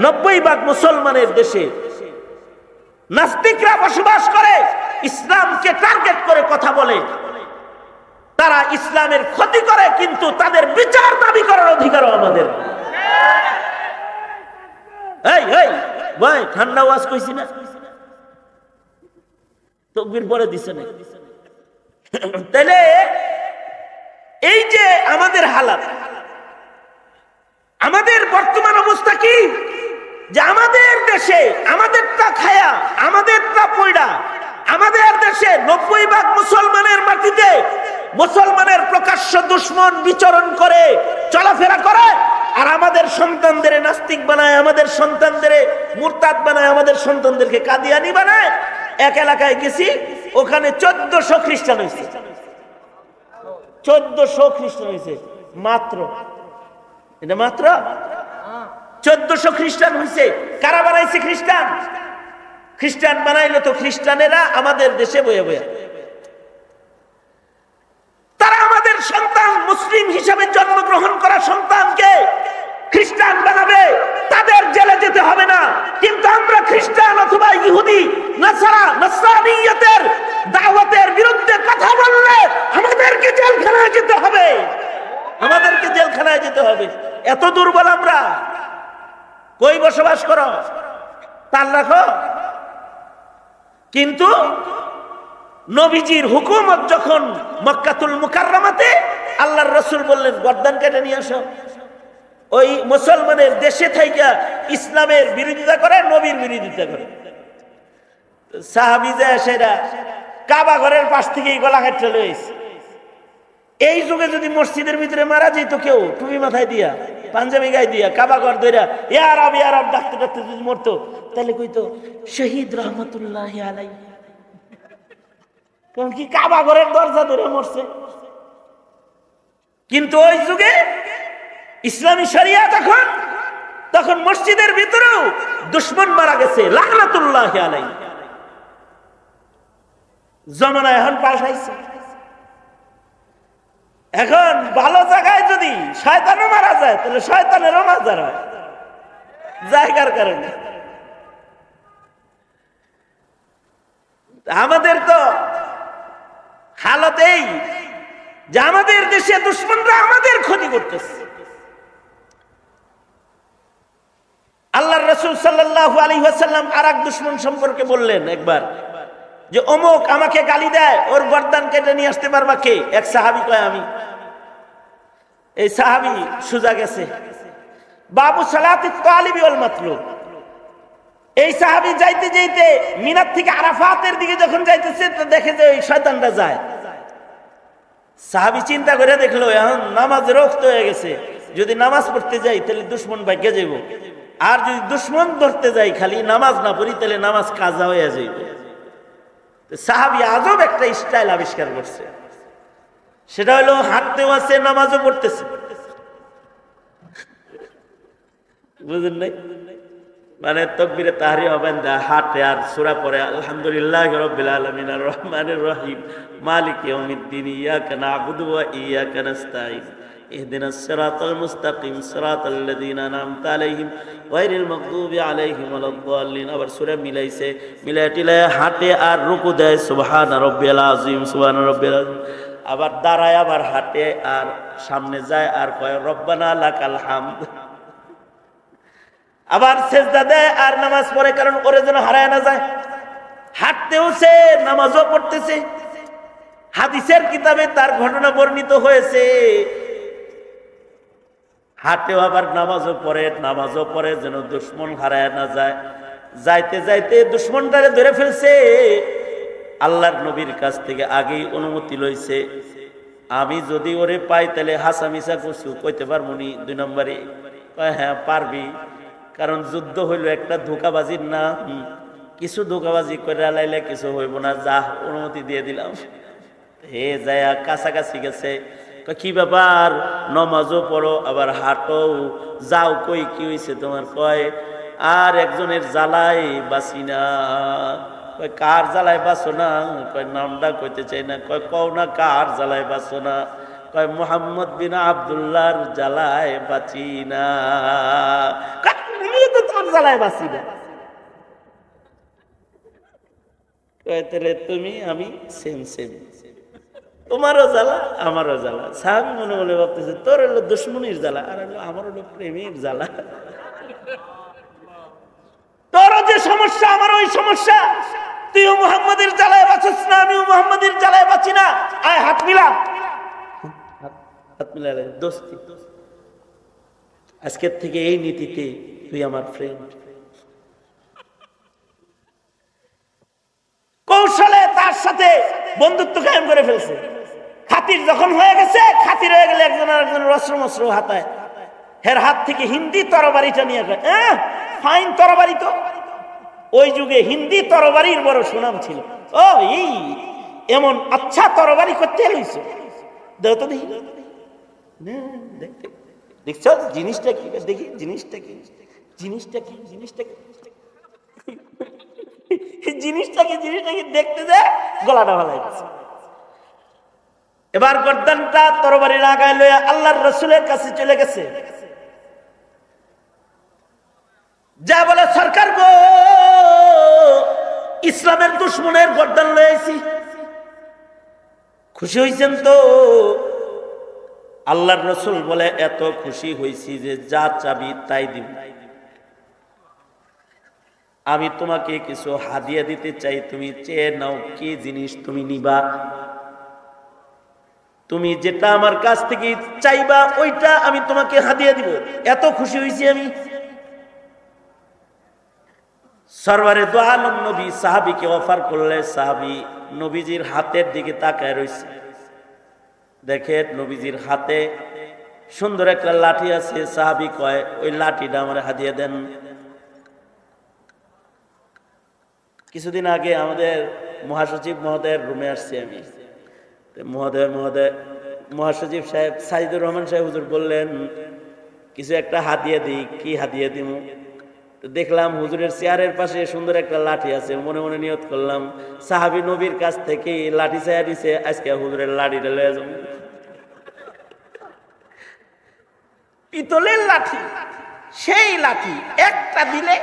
90% মুসলমানের দেশে নাস্তিকরা বসবাস করে, ইসলামকে টার্গেট করে কথা বলে, তারা ইসলামের ক্ষতি করে, কিন্তু তাদের বিচার দাবি করার অধিকারও আমাদের। এই এই ভাই ঠান্ডা ওয়াজ কইছি না, তাকবীর পরে দিছে না। তাহলে এই যে আমাদের হালাত, আমাদের বর্তমান অবস্থা কি, যে আমাদের দেশে আমাদেরটা খায়া আমাদেরটা পয়ডা, আমাদের দেশে 90% মুসলমানের মাটিতে মুসলমানের প্রকাশ্য দুশমন বিচরণ করে, চলাফেরা করে, আর আমাদের সন্তানদের নাস্তিক বানায়, আমাদের সন্তানদের মুরতাদ বানায়, আমাদের সন্তানদেরকে কাদিয়ানি বানায়। এক এলাকায় গেছি, ওখানে 1400 খ্রিস্টান হয়েছে, 1400 খ্রিস্টান হয়েছে মাত্র। এটা মাত্র 1400 খ্রিস্টান হয়েছে। কারা বানাইছে? খ্রিস্টান। খ্রিস্টান বানাইলো তো খ্রিস্টানেরা আমাদের দেশে বয়ে বয়ে। তারা আমাদের সন্তান, মুসলিম হিসাবে জন্মগ্রহণ করা সন্তানকে খ্রিস্টান বানাবে, তাদের জেলে যেতে হবে না। কিন্তু আমরা খ্রিস্টান অথবা ইহুদি নাসারা নাসরানিয়তের দাওয়াতের বিরুদ্ধে কথা বললে আমাদেরকে জেলখানায় যেতে হবে, আমাদেরকে জেলখানায় যেতে হবে। এত দুর্বল আমরা। কই বসবাস করো তার রাখো, কিন্তু নবীজির হুকুমত যখন মক্কাতুল মুকাররমাতে, আল্লাহর রাসূল বললেন গর্দান কেটে নিয়ে আসো। ওই মুসলমানের দেশে থাইকা ইসলামের বিরোধিতা করে, নবীর বিরোধিতা করে। সাহাবী যায় সেরা কাবা ঘরের পাশ থেকেই গলা কেটে লইছে। এই যুগে যদি মসজিদের ভিতরে মারা যেত কেউ টুপি মাথায় দিয়া, পাঞ্জাবি গায়ে দিয়া, কাবা ঘর ধইরা ইয়া রব ডাকতে ডাকতে যদি মরতো, তাহলে কইতো শহীদ রহমাতুল্লাহি আলাইহি। কারণ কি কাবা ঘরের দরজা ধরে মরছে। কিন্তু ওই যুগে ইসলামী শরিয়া তখন মসজিদের ভিতরেও দুশমন মারা গেছে, লানাতুল্লাহি আলাইহি। জামানা এখন পাল্টাইছে। এখন ভালো জায়গায় যদি শয়তানও মারা যায় তাহলে শয়তানেরও মাজার হয় জায়গার কারণে। আমাদের তো হালত এই যে আমাদের দেশে দুশমনরা আমাদের ক্ষতি করতেছে। আল্লাহর রাসূল সাল্লাল্লাহু আলাইহি ওয়াসাল্লাম আরেক দুশমন সম্পর্কে বললেন একবার, যে অমুক আমাকে গালি দেয়, ওর গর্দান কেটে নিয়ে আসতে পারবা কে? এক সাহাবী কয় আমি। এই সাহাবী সুজা গেছে, বাবু সালাতি তালিবি ওয়াল মাতলুব। এই সাহাবী যাইতে যাইতে মিনার থেকে আরাফাতের দিকে যখন যাইতেছে তো দেখে যে ওই শয়তানরা যায়। সাহাবী চিন্তা করে দেখলো এখন নামাজ রক্ত হয়ে গেছে, যদি নামাজ পড়তে যাই তাহলে দুশমন ভাগ্যে যাইব, আর যদি দুশমন ধরতে যাই খালি নামাজ না পড়ি তাহলে নামাজ কাজা হয়ে যাইব। সাহাবী আজব একটা স্টাইল আবিষ্কার করছে। সেটা হলো হাঁটতেও আছে, নামাজও পড়তেছে। বুঝলেন নাই? মানে তাকবীরে তাহরিম হবেন দা হাঁটে আর সূরা পড়ে, আলহামদুলিল্লাহি রাব্বিল আলামিন আর রহমানির রহিম মালিকি ইয়াউমিদ্দিন ইয়াকা না'বুদু ওয়া ইয়াকা নাস্তাঈন ইহদিনাস সিরাতাল মুস্তাকিম সিরাতাল লাযীনা আন'আমতা আলাইহিম গায়রিল মাগদুবি আলাইহিম ওয়ালাদ-দাল্লিন। আবার সূরা মিলাইছে, মিলাইটিলায় হাঁটে আর রুকু দেয় সুবহানা রাব্বিয়াল আযীম সুবহানা রাব্বিয়াল আযীম। আবার দাঁড়ায়, আবার হাঁটে আর সামনে যায় আর কয় রব্বানা লাকাল হামদ। আবার সেজদা দেয় আর নামাজ পড়ে, কারণ ওরে যেন হারায় না যায়। হাঁটতেও সে, নামাজও পড়তেছে। হাদিসের কিতাবে তার ঘটনা বর্ণিত হয়েছে, হাঁটেও আবার নামাজও পড়ে যেন দুশ্মন হারায় না যায়। যাইতে যাইতে দুশ্মনটারে ধরে ফেলছে। আল্লাহর নবীর কাছ থেকে আগেই অনুমতি লইছে, আমি যদি ওরে পাই তাহলে হাসা মিশা করছু কইতে পারবো নি। 2 নম্বরে হ্যাঁ পারবি, কারণ যুদ্ধ হইল একটা ধোঁকাবাজির না, কিছু ধোঁকাবাজি করে লাইলে কিছু হইব না, যা অনুমতি দিয়ে দিলাম। হে যায় কাছাকাছি গেছে, কি ব্যাপার, নমাজও পড়ো আবার হাঁটো, যাও, কই কি হয়েছে তোমার? কয় আর একজনের জ্বালায় বাঁচি না। কয় কার জ্বালায় বাঁচো না? কয় নামটা কইতে চাই না। কয় কও না কার জ্বালায় বাঁচো না? কয় মুহাম্মদ বিন আব্দুল্লাহর জ্বালায় বাঁচি না। তার জ্বালায় বাঁচি না। কয় তাহলে তুমি আমি সেম সেম, তোমারও জ্বালা আমারও জ্বালা। সাহাবী মনে মনে ভাবতেছে তোর হলো দুশ্মনির জ্বালা, আর হলো আমার হলো প্রেমের জ্বালা। তোরও যে সমস্যা আমারও ওই সমস্যা, তুইও মুহাম্মাদের জ্বালায় বাঁচিস না, আমিও মুহাম্মাদের জ্বালায় বাঁচি না। আয় হাত মিলা, হাত মিলালে দোস্তি। আজকের থেকে এই নীতিতে তুই আমার ফ্রেন্ড। কৌশলে তার সাথে বন্ধুত্ব কায়েম করে ফেলছে। খাতির যখন হয়ে গেছে, খাতির হয়ে গেলে একজন আরেকজনের অস্ত্র মস্ত্র হাতায়, হের হাত থেকে হিন্দি তরবারিটা নিয়ে ফাইন তরবারি। তো ওই যুগে হিন্দি তরবারির বড় সুনাম ছিল। ও এই এমন আচ্ছা তরবারি করতে লইছে, দেও তো দেখি, দেখছ জিনিসটা কি? দেখি জিনিসটা কি, জিনিসটা কি, জিনিসটা কি, জিনিসটা কি, জিনিসটা কি দেখতে যায় গলাটা ভালো গেছে। এবার গর্দানটা তরবারির আগায় লইয়া আল্লাহর রাসূলের কাছে চলে গেছে, যা বলে সরকার গো, ইসলামের দুশ্মনের গর্দান লইছি। খুশি হইছেন তো? আল্লাহর রাসূল বলে এত খুশি হইছি যে যা চাবি তাই দিব। আমি তোমাকে কিছু হাদিয়া দিতে চাই, তুমি চেয়ে নাও, কি জিনিস তুমি নিবা? তুমি যেটা আমার কাছ থেকে চাইবা ওইটা আমি তোমাকে হাদিয়া দিব। এত খুশি হইছি আমি। সরওয়ারে দো আলম নবী সাহাবীকে অফার করলে, সাহাবী নবীজির হাতের দিকে তাকায় রইছে। দেখেন নবীজির হাতে সুন্দর একটা লাঠি আছে। সাহাবী কয় ওই লাঠিটা আমার হাদিয়া দেন। কিছুদিন আগে আমাদের মহাসচিব মহোদয়ের রুমে আসছি আমি। মহাসচিব সাহেব সাইদুর রহমান সাহেব হুজুর বললেন কিছু একটা হাদিয়া দিই। কি হাদিয়া দিব? দেখলাম হুজুরের চেয়ারের পাশে সুন্দর একটা লাঠি আছে। মনে মনে নিয়ত করলাম সাহাবী নবীর কাছ থেকে লাঠি চাইয়া দিছে, আজকে হুজুরের লাঠিটা লয়ে যাব। পিতলের লাঠি, সেই লাঠি একটা দিলে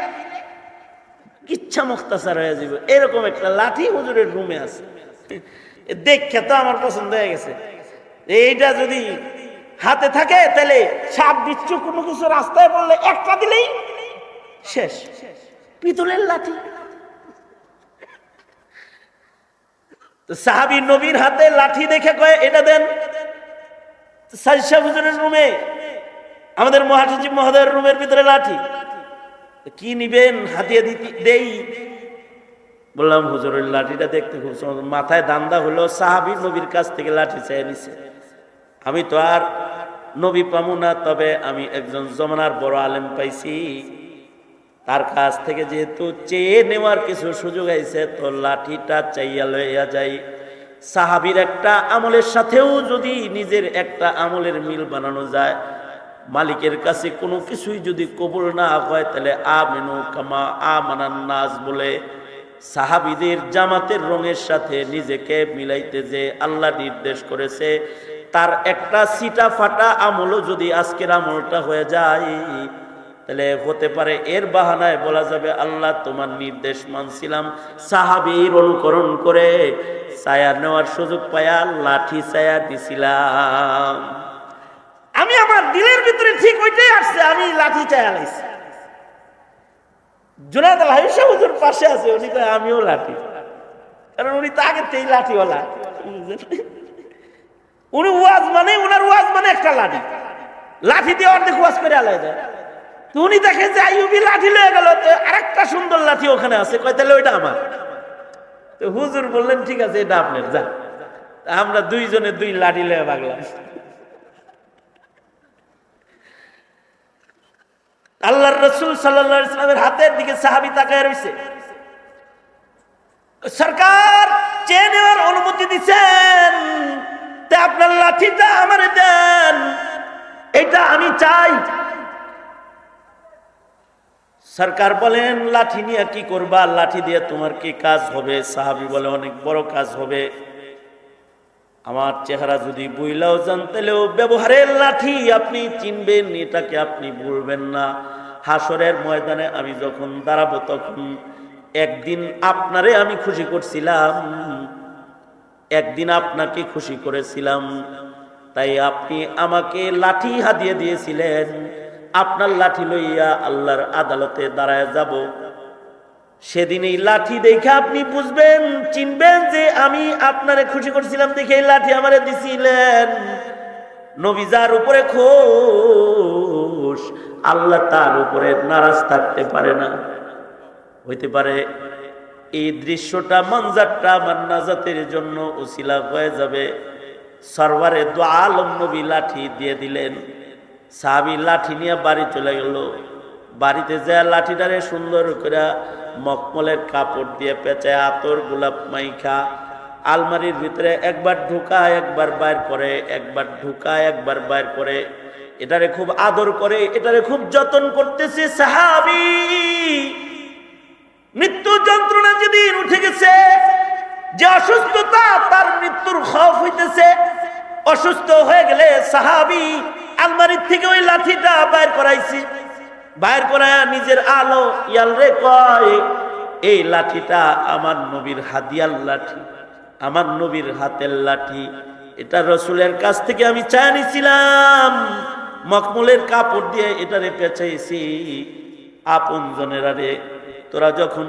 ইচ্ছা মুখতাসার হয়ে যাবে, এরকম একটা লাঠি হুজুরের রুমে আছে। দেখে তো আমার পছন্দ হয়ে গেছে। এইটা যদি হাতে থাকে তাহলে সাপ বিচ্ছু কোনো কিছু রাস্তায় পড়লে একটা দিলেই শেষ। পিতলের লাঠি। সাহাবী নবীর হাতে লাঠি দেখে কয় এটা দেন। সাইসা হুজুরের রুমে, আমাদের মহাসচিব মহোদয়ের রুমের ভিতরে লাঠি। কি নিবেন? হাদিয়া দেই। বললাম হুজুরের লাঠিটা দেখতে খুব মাথায় দান্দা হলো। সাহাবী নবীর কাছ থেকে লাঠি চেয়ে নিছে। আমি তো আর নবী পামু না, তবে আমি একজন জমানার বড় আলেম পাইছি, তার কাছ থেকে যেহেতু চেয়ে নেওয়ার কিছু সুযোগ আইছে, তো লাঠিটা চাইয়া লইয়া যাই। সাহাবীর একটা আমলের সাথেও যদি নিজের একটা আমলের মিল বানানো যায়, মালিকের কাছে কোনো কিছুই যদি কবুল না হয়, তাহলে আমিনু কামা আমানান নাস বলে সাহাবীদের জামাতের রঙের সাথে নিজেকে মিলাইতে যে আল্লাহ নির্দেশ করেছে, তার একটা সিটা ফাটা আমলও যদি আজকের আমলটা হয়ে যায়, তাহলে হতে পারে এর বাহানায় বলা যাবে আল্লাহ তোমার নির্দেশ মানছিলাম, সাহাবীর অনুকরণ করে ছায়া নেওয়ার সুযোগ পায়া লাঠি ছায়া দিছিলাম। আমি আমার দিলের ভিতরে ঠিক ওইটাই আসছে, আমি লাঠি ছায়া লাইছি। জুনায়েদ আল হাবিব সাহেব হুজুর পাশে আছে, উনি কয় আমিও লাঠি, কারণ উনি তো আগের থেকেই লাঠিওয়ালা। উনি ওয়াজ মানে, উনার ওয়াজ মানে একটা লাঠি, লাঠি দিয়ে অর্ধেক ওয়াজ করে আলাদা যায়। উনি দেখে যে আইয়ুবী লাঠি লয়ে গেল, তো আরেকটা সুন্দর লাঠি ওখানে আছে, কয় তাহলে ওইটা আমার। তো হুজুর বললেন ঠিক আছে এটা আপনার, যা। আমরা দুইজনে দুই লাঠি লয়ে ভাগলাম। আল্লাহর রাসূল সাল্লাল্লাহু আলাইহি ওয়াসাল্লামের হাতের দিকে সাহাবী তাকায় রইছে। সরকার চেয়ে নেওয়ার অনুমতি দিচ্ছেন, তা আপনার লাঠিটা আমারে দেন, এটা আমি চাই। সরকার বলেন লাঠি নিয়ে কি করবা, লাঠি দিয়ে তোমার কি কাজ হবে? সাহাবী বলে অনেক বড় কাজ হবে। আমার চেহারা যদি বুইলাও যান, তাহলেও ব্যবহারের লাঠি আপনি চিনবেন, এটাকে আপনি ভুলবেন না। হাসরের ময়দানে আমি যখন দাঁড়াবো, তখন একদিন আপনারে আমি খুশি করছিলাম, একদিন আপনাকে খুশি করেছিলাম, তাই আপনি আমাকে লাঠি হাদিয়ে দিয়েছিলেন। আপনার লাঠি লইয়া আল্লাহর আদালতে দাঁড়ায় যাব। সেদিন এই লাঠি দেখে আপনি বুঝবেন, চিনবেন যে আমি আপনারে খুশি করছিলাম দেখে এই লাঠি আমারে দিছিলেন। নবী যার উপরে খুশ, আল্লাহ তার উপরে নারাজ থাকতে পারে না। হইতে পারে এই দৃশ্যটা, মঞ্জারটা আমার নাজাতের জন্য উসিলা হয়ে যাবে। সরওয়ারে দু আলম নবী লাঠি দিয়ে দিলেন। সাহাবী লাঠি নিয়ে বাড়ি চলে গেল। বাড়িতে যায় লাঠিটারে সুন্দর করে মখমলের কাপড় দিয়ে পেঁচায়, আতর গোলাপ মাইখা আলমারির ভিতরে একবার ঢুকায় একবার বাইর করে, একবার ঢুকায় একবার বাইর করে। এটারে খুব আদর করে, এটারে খুব যত্ন করতেছে সাহাবী। মৃত্যু যন্ত্রণা যেদিন উঠে গেছে, যে অসুস্থতা, তার মৃত্যুর খৌফ হইতেছে, অসুস্থ হয়ে গেলে সাহাবী আলমারির থেকে ওই লাঠিটা বাইর করাইছি। বাইর করায় নিজের আলো ইয়াল রে কয়, এই লাঠিটা আমার নবীর হাদিয়ার লাঠি, আমার নবীর হাতের লাঠি। এটা রসুলের কাছ থেকে আমি চাই নিছিলাম, মখমলের কাপড় দিয়ে এটারে পেঁচাইছি। আপন জনেরা রে, তোরা যখন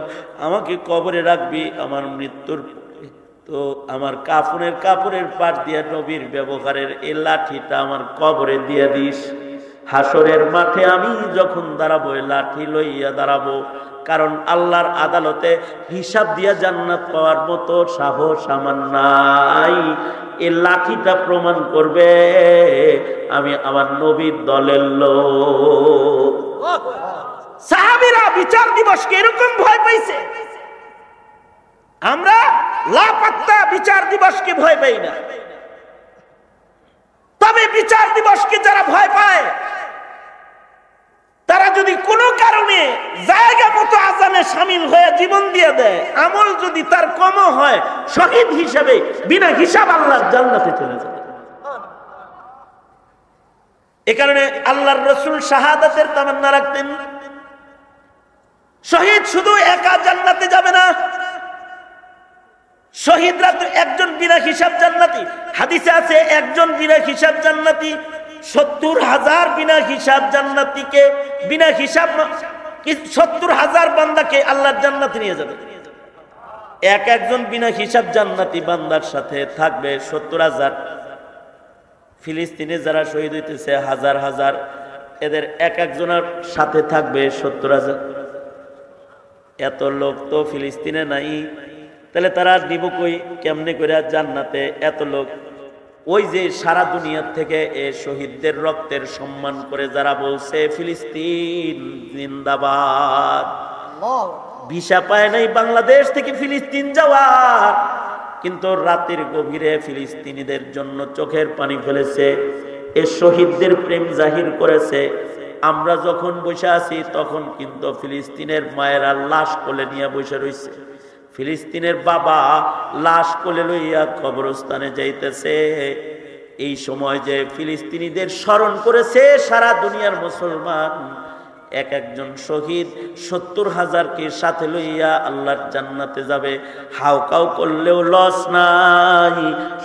আমাকে কবরে রাখবি আমার মৃত্যুর, তো আমার কাফনের কাপড়ের পাট দিয়ে নবীর ব্যবহারের এই লাঠিটা আমার কবরে দিয়ে দিস। হাসরের মাঠে আমি যখন দাঁড়াবো, এই লাঠি লইয়া দাঁড়াবো, কারণ আল্লাহর আদালতে হিসাব দিয়া জান্নাত পাওয়ার মতো সাহস আমার নাই। এই লাঠিটা প্রমাণ করবে আমি আমার নবীর দলের লোক। সাহাবীরা বিচার দিবসকে এরকম ভয় পাইছে, আমরা লাপাত্তা বিচার দিবসকে ভয় পাই না। তবে বিচার দিবসকে যারা ভয় পায়, তারা যদি কোনো কারণে জায়গা মতো আজানে শামিল হয়ে জীবন দিয়ে দেয়, আমল যদি তার কম হয়, শহীদ হিসেবে বিনা হিসাব আল্লাহর জান্নাতে চলে যাবে। এ কারণে আল্লাহর রাসূল শাহাদাতের তামান্না রাখতেন। শহীদ শুধু একা জান্নাতে যাবে না, শহীদরা তো একজন বিনা হিসাব জান্নাতি। হাদিসে আছে একজন বিনা হিসাব জান্নাতি ৭০,০০০ বিনা হিসাব জান্নাতিকে, বিনা হিসাব ৭০,০০০ বান্দাকে আল্লাহর জান্নাতে নিয়ে যাবে। একজন বিনা হিসাব জান্নাতি বান্দার সাথে থাকবে ৭০,০০০। ফিলিস্তিনে যারা শহীদ হইতেছে হাজার হাজার, এদের একজনের সাথে থাকবে ৭০,০০০। এত লোক তো ফিলিস্তিনে নাই, তাহলে তারা দিব কই, কেমনে করে জান্নাতে এত লোক? ওই যে সারা দুনিয়া থেকে এ শহীদদের রক্তের সম্মান করে যারা বলছে ফিলিস্তিন জিন্দাবাদ, ভিসা পায় নাই বাংলাদেশ থেকে ফিলিস্তিন যাওয়ার, কিন্তু রাতের গভীরে ফিলিস্তিনিদের জন্য চোখের পানি ফেলেছে, এ শহীদদের প্রেম জাহির করেছে। আমরা যখন বসে আছি তখন কিন্তু ফিলিস্তিনের মায়েরা লাশ কোলে নিয়ে বসে রয়েছে, ফিলিস্তিনের বাবা লাশ কোলে লইয়া কবরস্থানে যাইতেছে। এই সময় যে ফিলিস্তিনিদের স্মরণ করেছে সারা দুনিয়ার মুসলমান, এক একজন শহীদ 70,000কে সাথে লইয়া আল্লাহর জান্নাতে যাবে। হাউকাউ করলেও লস নাই,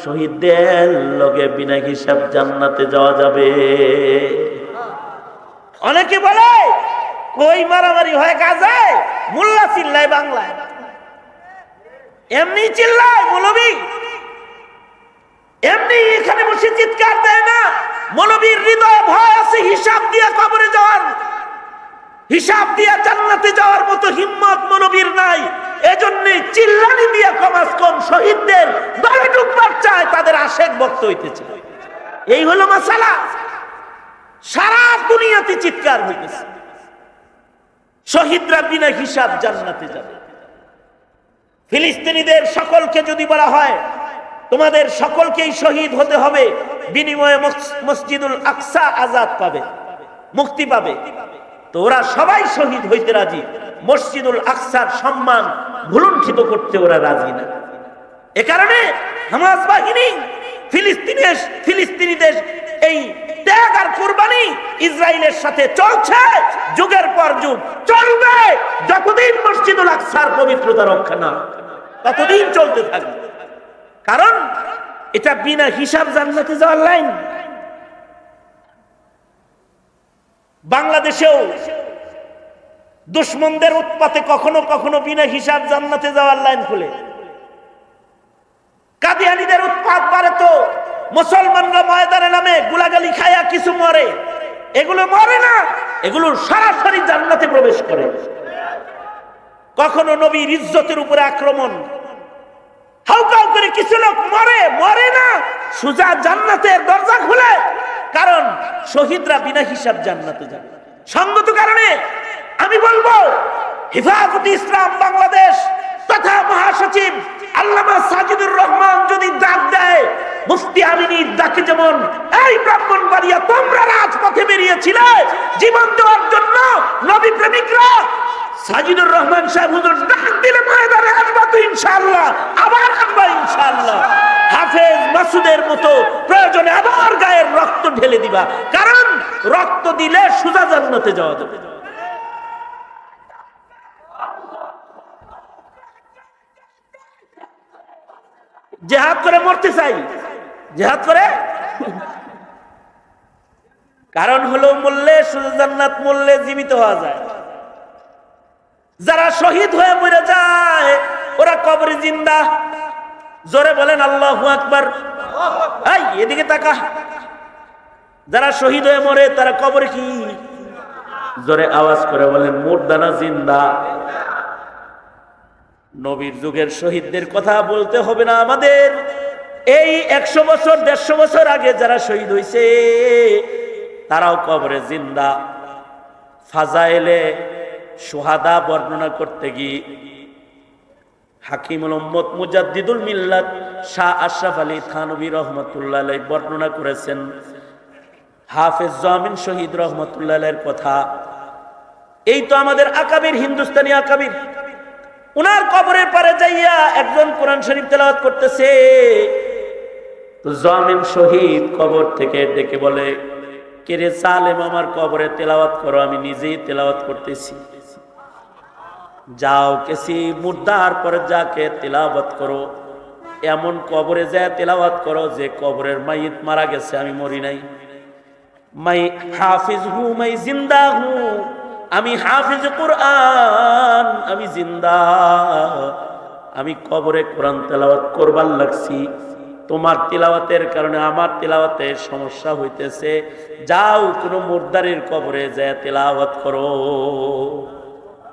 শহীদদের লগে বিনা হিসাব জান্নাতে যাওয়া যাবে। অনেকে বলে কই মারামারি হয় গাজায়, মোল্লা চিল্লায় বাংলায়, এমনি চিল্লায় মৌলবী, এমনি এখানে বসে চিৎকার দেয় না। মৌলবীর হৃদয়ে ভয় আছে হিসাব দিয়ে কবরে যাওয়ার, হিসাব দিয়ে জান্নাতে যাওয়ার মতো হিম্মত মৌলবীর নাই। এজন্য চিল্লানি দিয়ে কমাস কম শহীদদের দলে ডুববার চায়, তাদের আশেক ভক্ত হইতেছে। এই হলো মাসালা। সারা দুনিয়াতে চিৎকার হইতেছে শহীদরা বিনা হিসাব জান্নাতে যাবে। ফিলিস্তিনিদের সকলকে যদি বলা হয় তোমাদের সকলকেই শহীদ হতে হবে, বিনিময়ে মসজিদুল আকসা আজাদ পাবে, মুক্তি পাবে, তো ওরা সবাই শহীদ হইতে রাজি। মসজিদুল আকসার সম্মান ভুলুণ্ঠিত করতে ওরা রাজি না। এ কারণে হামাস বাহিনী ফিলিস্তিনিদের এই ত্যাগ আর কুরবানি ইসরায়েলের সাথে চলছে, যুগের পর যুগ চলবে। যতদিন মসজিদুল আকসার পবিত্রতা রক্ষা না ততদিন চলতে থাকবে। কারণ এটা বিনা হিসাব জান্নাতে যাওয়ার লাইন। বাংলাদেশেও দুশ্মনদের উৎপাতে কখনো কখনো বিনা হিসাব জান্নাতে যাওয়ার লাইন খুলে। কাদিয়ানীদের উৎপাত বাড়ে তো মুসলমানরা ময়দানে নামে গুলাগালি খায়া কিছু মরে, এগুলো মরে না, এগুলো সরাসরি জান্নাতে প্রবেশ করে। কখনো নবীর ইজ্জতের উপরে আক্রমণ, হাউকাউ করে কিছু লোক মরে না, সুজা জান্নাতের দরজা খুলে। কারণ শহীদরা বিনা হিসাব জান্নাতে যাবে। সঙ্গত কারণে আমি বলবো হেফাজতে ইসলাম বাংলাদেশ তথা মহাসচিব আল্লামা সাজিদুর রহমান যদি ডাক দেয়, মুফতি আমিনীর ডাকে যেমন এই ব্রাহ্মণবাড়িয়া তোমরা রাজপথে বেরিয়েছিলে জীবন দেওয়ার জন্য, নবী প্রেমিকরা সাজিদুর রহমান সাহেব হুজুর ডাক দিলে ময়দানে আসবা তো ইনশাআল্লাহ, আবার আসবা ইনশাআল্লাহ। হাফেজ মাসুদের মতো প্রয়োজনে আবার গায়ের রক্ত ঢেলে দিবা, কারণ রক্ত দিলে সুজা জান্নাতে যাওয়া যাবে। জিহাদ করে মরতে চাই, জিহাদ করে, কারণ হলো মরলে সুজা জান্নাত, মরলে জীবিত হওয়া যায়। যারা শহীদ হয়ে মরে যায় ওরা কবরে জিন্দা। জোরে বলেন আল্লাহু আকবার। এই এদিকে তাকা, যারা শহীদ হয়ে মরে তারা কবরে কি? জোরে আওয়াজ করে বলেন মুর্দানা জিন্দা। নবীর যুগের শহীদদের কথা বলতে হবে না আমাদের। এই 100 বছর 150 বছর আগে যারা শহীদ হয়েছে তারাও কবরে জিন্দা। ফাজাইলে সুহাদা বর্ণনা করতে গিয়ে হাকিমুল উম্মত মুজাদ্দিদুল মিল্লাত শাহ আশরাফ আলী থানভী রহমতুল্লাহ আলাইহি বর্ণনা করেছেন হাফেজ জামিন শহীদ রহমতুল্লাহ আলাইহির কথা। এই তো আমাদের আকাবির, হিন্দুস্তানি আকাবির, উনার কবরের পারে যাইয়া একজন কোরআন শরীফ তেলাওয়াত করতেছে, তো জামিন শহীদ কবর থেকে ডেকে বলে, কে রে সালেম, আমার কবরে তেলাওয়াত করো, আমি নিজেই তেলাওয়াত করতেছি। যাও কেসি মুর্দার পরে যাকে তেলাওয়াত করো, এমন কবরে যায় তেলাওয়াত করো যে কবরের মাইত মারা গেছে, আমি মরি নাই। মাই হাফিজ হু, মাই জিন্দা হু, আমি হাফিজ কোরআন, আমি জিন্দা, আমি কবরে কোরআন তেলাওয়াত করবার লাগছি। তোমার তিলাওয়াতের কারণে আমার তিলাওয়াতের সমস্যা হইতেছে, যাও কোনো মুর্দারের কবরে যায় তিলাওয়াত করো।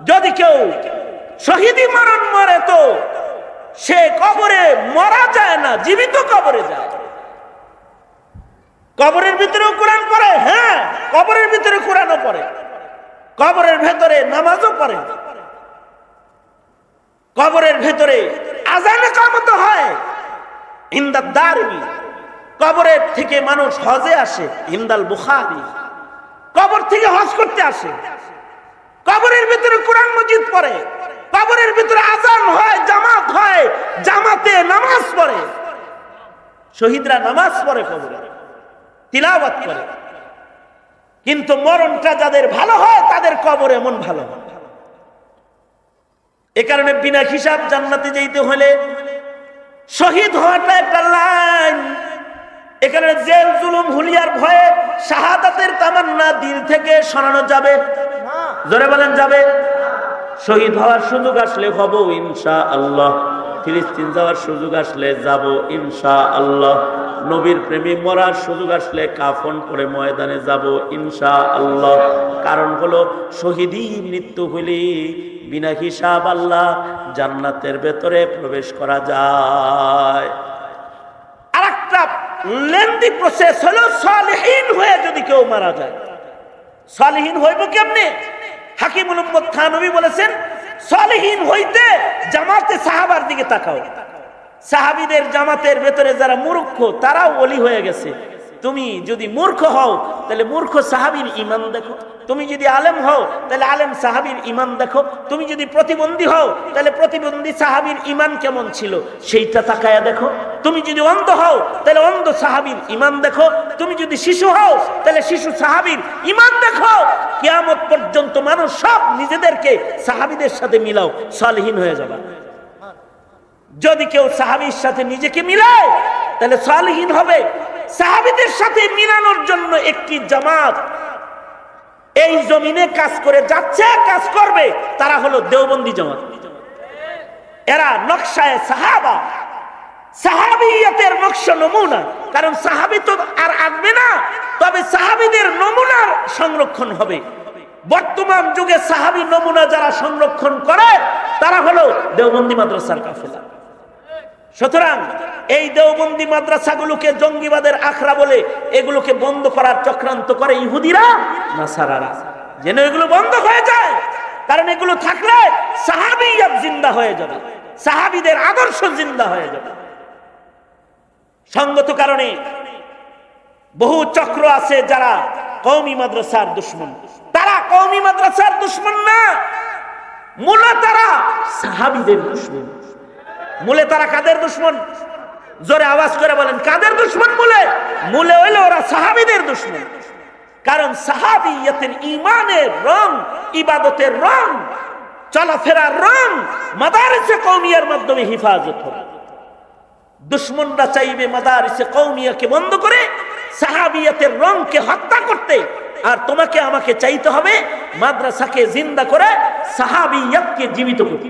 যদি কেউ শহীদি মরণ মরে তো সে কবরে মরা যায় না, জীবিত কবরে যায়। কবরের ভিতরেও কোরআন পড়ে, হ্যাঁ কবরের ভিতরে কোরআনও পড়ে, কবরের ভেতরে নামাজও পড়ে, কবরের ভেতরে আযান ইকামত হয়, ইনদা দারমি, কবরের থেকে মানুষ হজে আসে। ইনদাল বুখারী, কবর থেকে হজ করতে আসে। কবরের ভিতরে কোরআন মজিদ পড়ে, কবরের ভিতরে আজান হয়, জামাত হয়, জামাতে নামাজ পড়ে। শহীদরা নামাজ পড়ে, কবরে তিলাওয়াত করে। কিন্তু মরণটা যাদের ভালো হয় তাদের কবর এমন ভালো হয়। এ কারণে বিনা হিসাব জান্নাতে যেতে হলে শহীদ হওয়াটা একটা লাইন। এখানে জেল জুলুম হুলিয়ার ভয়ে শাহাদাতের তামান্না দিল থেকে সরানো যাবে? জোরে বলেন যাবে? শহীদ হওয়ার সুযোগ আসলে হব ইনশাআল্লাহ। ফিলিস্তিন যাওয়ার সুযোগ আসলে যাব ইনশাআল্লাহ। নবীর প্রেমী মরার সুযোগ আসলে কাফন পরে ময়দানে যাব ইনশাআল্লাহ। কারণ হলো শহীদই মৃত্যু হলে বিনা হিসাব আল্লাহ জান্নাতের ভেতরে প্রবেশ করা যায়। আরেকটা লেন্দি প্রসেস হলো সালেহীন হয়ে যদি কেউ মারা যায়। সালেহীন হইব কেমনে? হাকিমুল উম্মত থানবী বলেছেন, সালেহীন হইতে জামাতে সাহাবার দিকে তাকাও। সাহাবীদের জামাতের ভেতরে যারা মূর্খ তারাও ওলি হয়ে গেছে। তুমি যদি মূর্খ হও তাহলে মূর্খ সাহাবীর ঈমান দেখো, তুমি যদি আলেম হও তাহলে আলেম সাহাবীর ঈমান দেখো, তুমি যদি প্রতিবন্ধী হও তাহলে প্রতিবন্ধী সাহাবীর ঈমান কেমন ছিল সেইটা তাকায়া দেখো, তুমি যদি অন্ধ হও তাহলে অন্ধ সাহাবীর ঈমান দেখো, তুমি যদি শিশু হও তাহলে শিশু সাহাবীর ঈমান দেখো। কিয়ামত পর্যন্ত মানুষ সব নিজেদেরকে সাহাবীদের সাথে মিলাও, সালেহীন হয়ে যাবে। যদি কেউ সাহাবীর সাথে নিজেকে মিলায় তাহলে সালেহীন হবে। সাহাবীদের সাথে মিলানোর জন্য একটি জামাত এই জমিনে কাজ করে যাচ্ছে, কাজ করবে, তারা হলো দেওবন্দি জামাত। এরা নকশায়ে সাহাবা, সাহাবিয়তের নকশা নমুনা। কারণ সাহাবী তো আর আসবে না, তবে সাহাবীদের নমুনার সংরক্ষণ হবে। বর্তমান যুগে সাহাবী নমুনা যারা সংরক্ষণ করে তারা হলো দেওবন্দি মাদ্রাসার কাফেলা। সুতরাং এই দেওবন্দি মাদ্রাসাগুলোকে জঙ্গিবাদের আখড়া বলে এগুলোকে বন্ধ করার চক্রান্ত করে ইহুদিরা, নাসারারা। যেন এগুলো বন্ধ হয়ে যায়, কারণ এগুলো থাকলে সাহাবিয়ত জিন্দা হয়ে যাবে, সাহাবীদের আদর্শ জিন্দা হয়ে যাবে। সঙ্গত কারণে বহু চক্র আছে যারা কওমি মাদ্রাসার দুশমন। তারা কওমি মাদ্রাসার দুশমন না, মূলে তারা সাহাবীদের দুশমন। মূলে তারা কাদের দুশমন? জোরে আওয়াজ করে বলেন, কাদের দুশমন? মূলে হইলো ওরা সাহাবীদের দুশমন। কারণ সাহাবিয়তের ঈমানের রং, ইবাদতের রং, চলাফেরার রং মাদারিসে কওমিয়ার মাধ্যমে হেফাজত হবে। দুশমনরা চাইবে মাদারিসে কওমিয়াকে বন্ধ করে সাহাবিয়তের রংকে হত্যা করতে, আর তোমাকে আমাকে চাইতে হবে মাদ্রাসাকে জিন্দা করে সাহাবিয়তকে জীবিত করতে।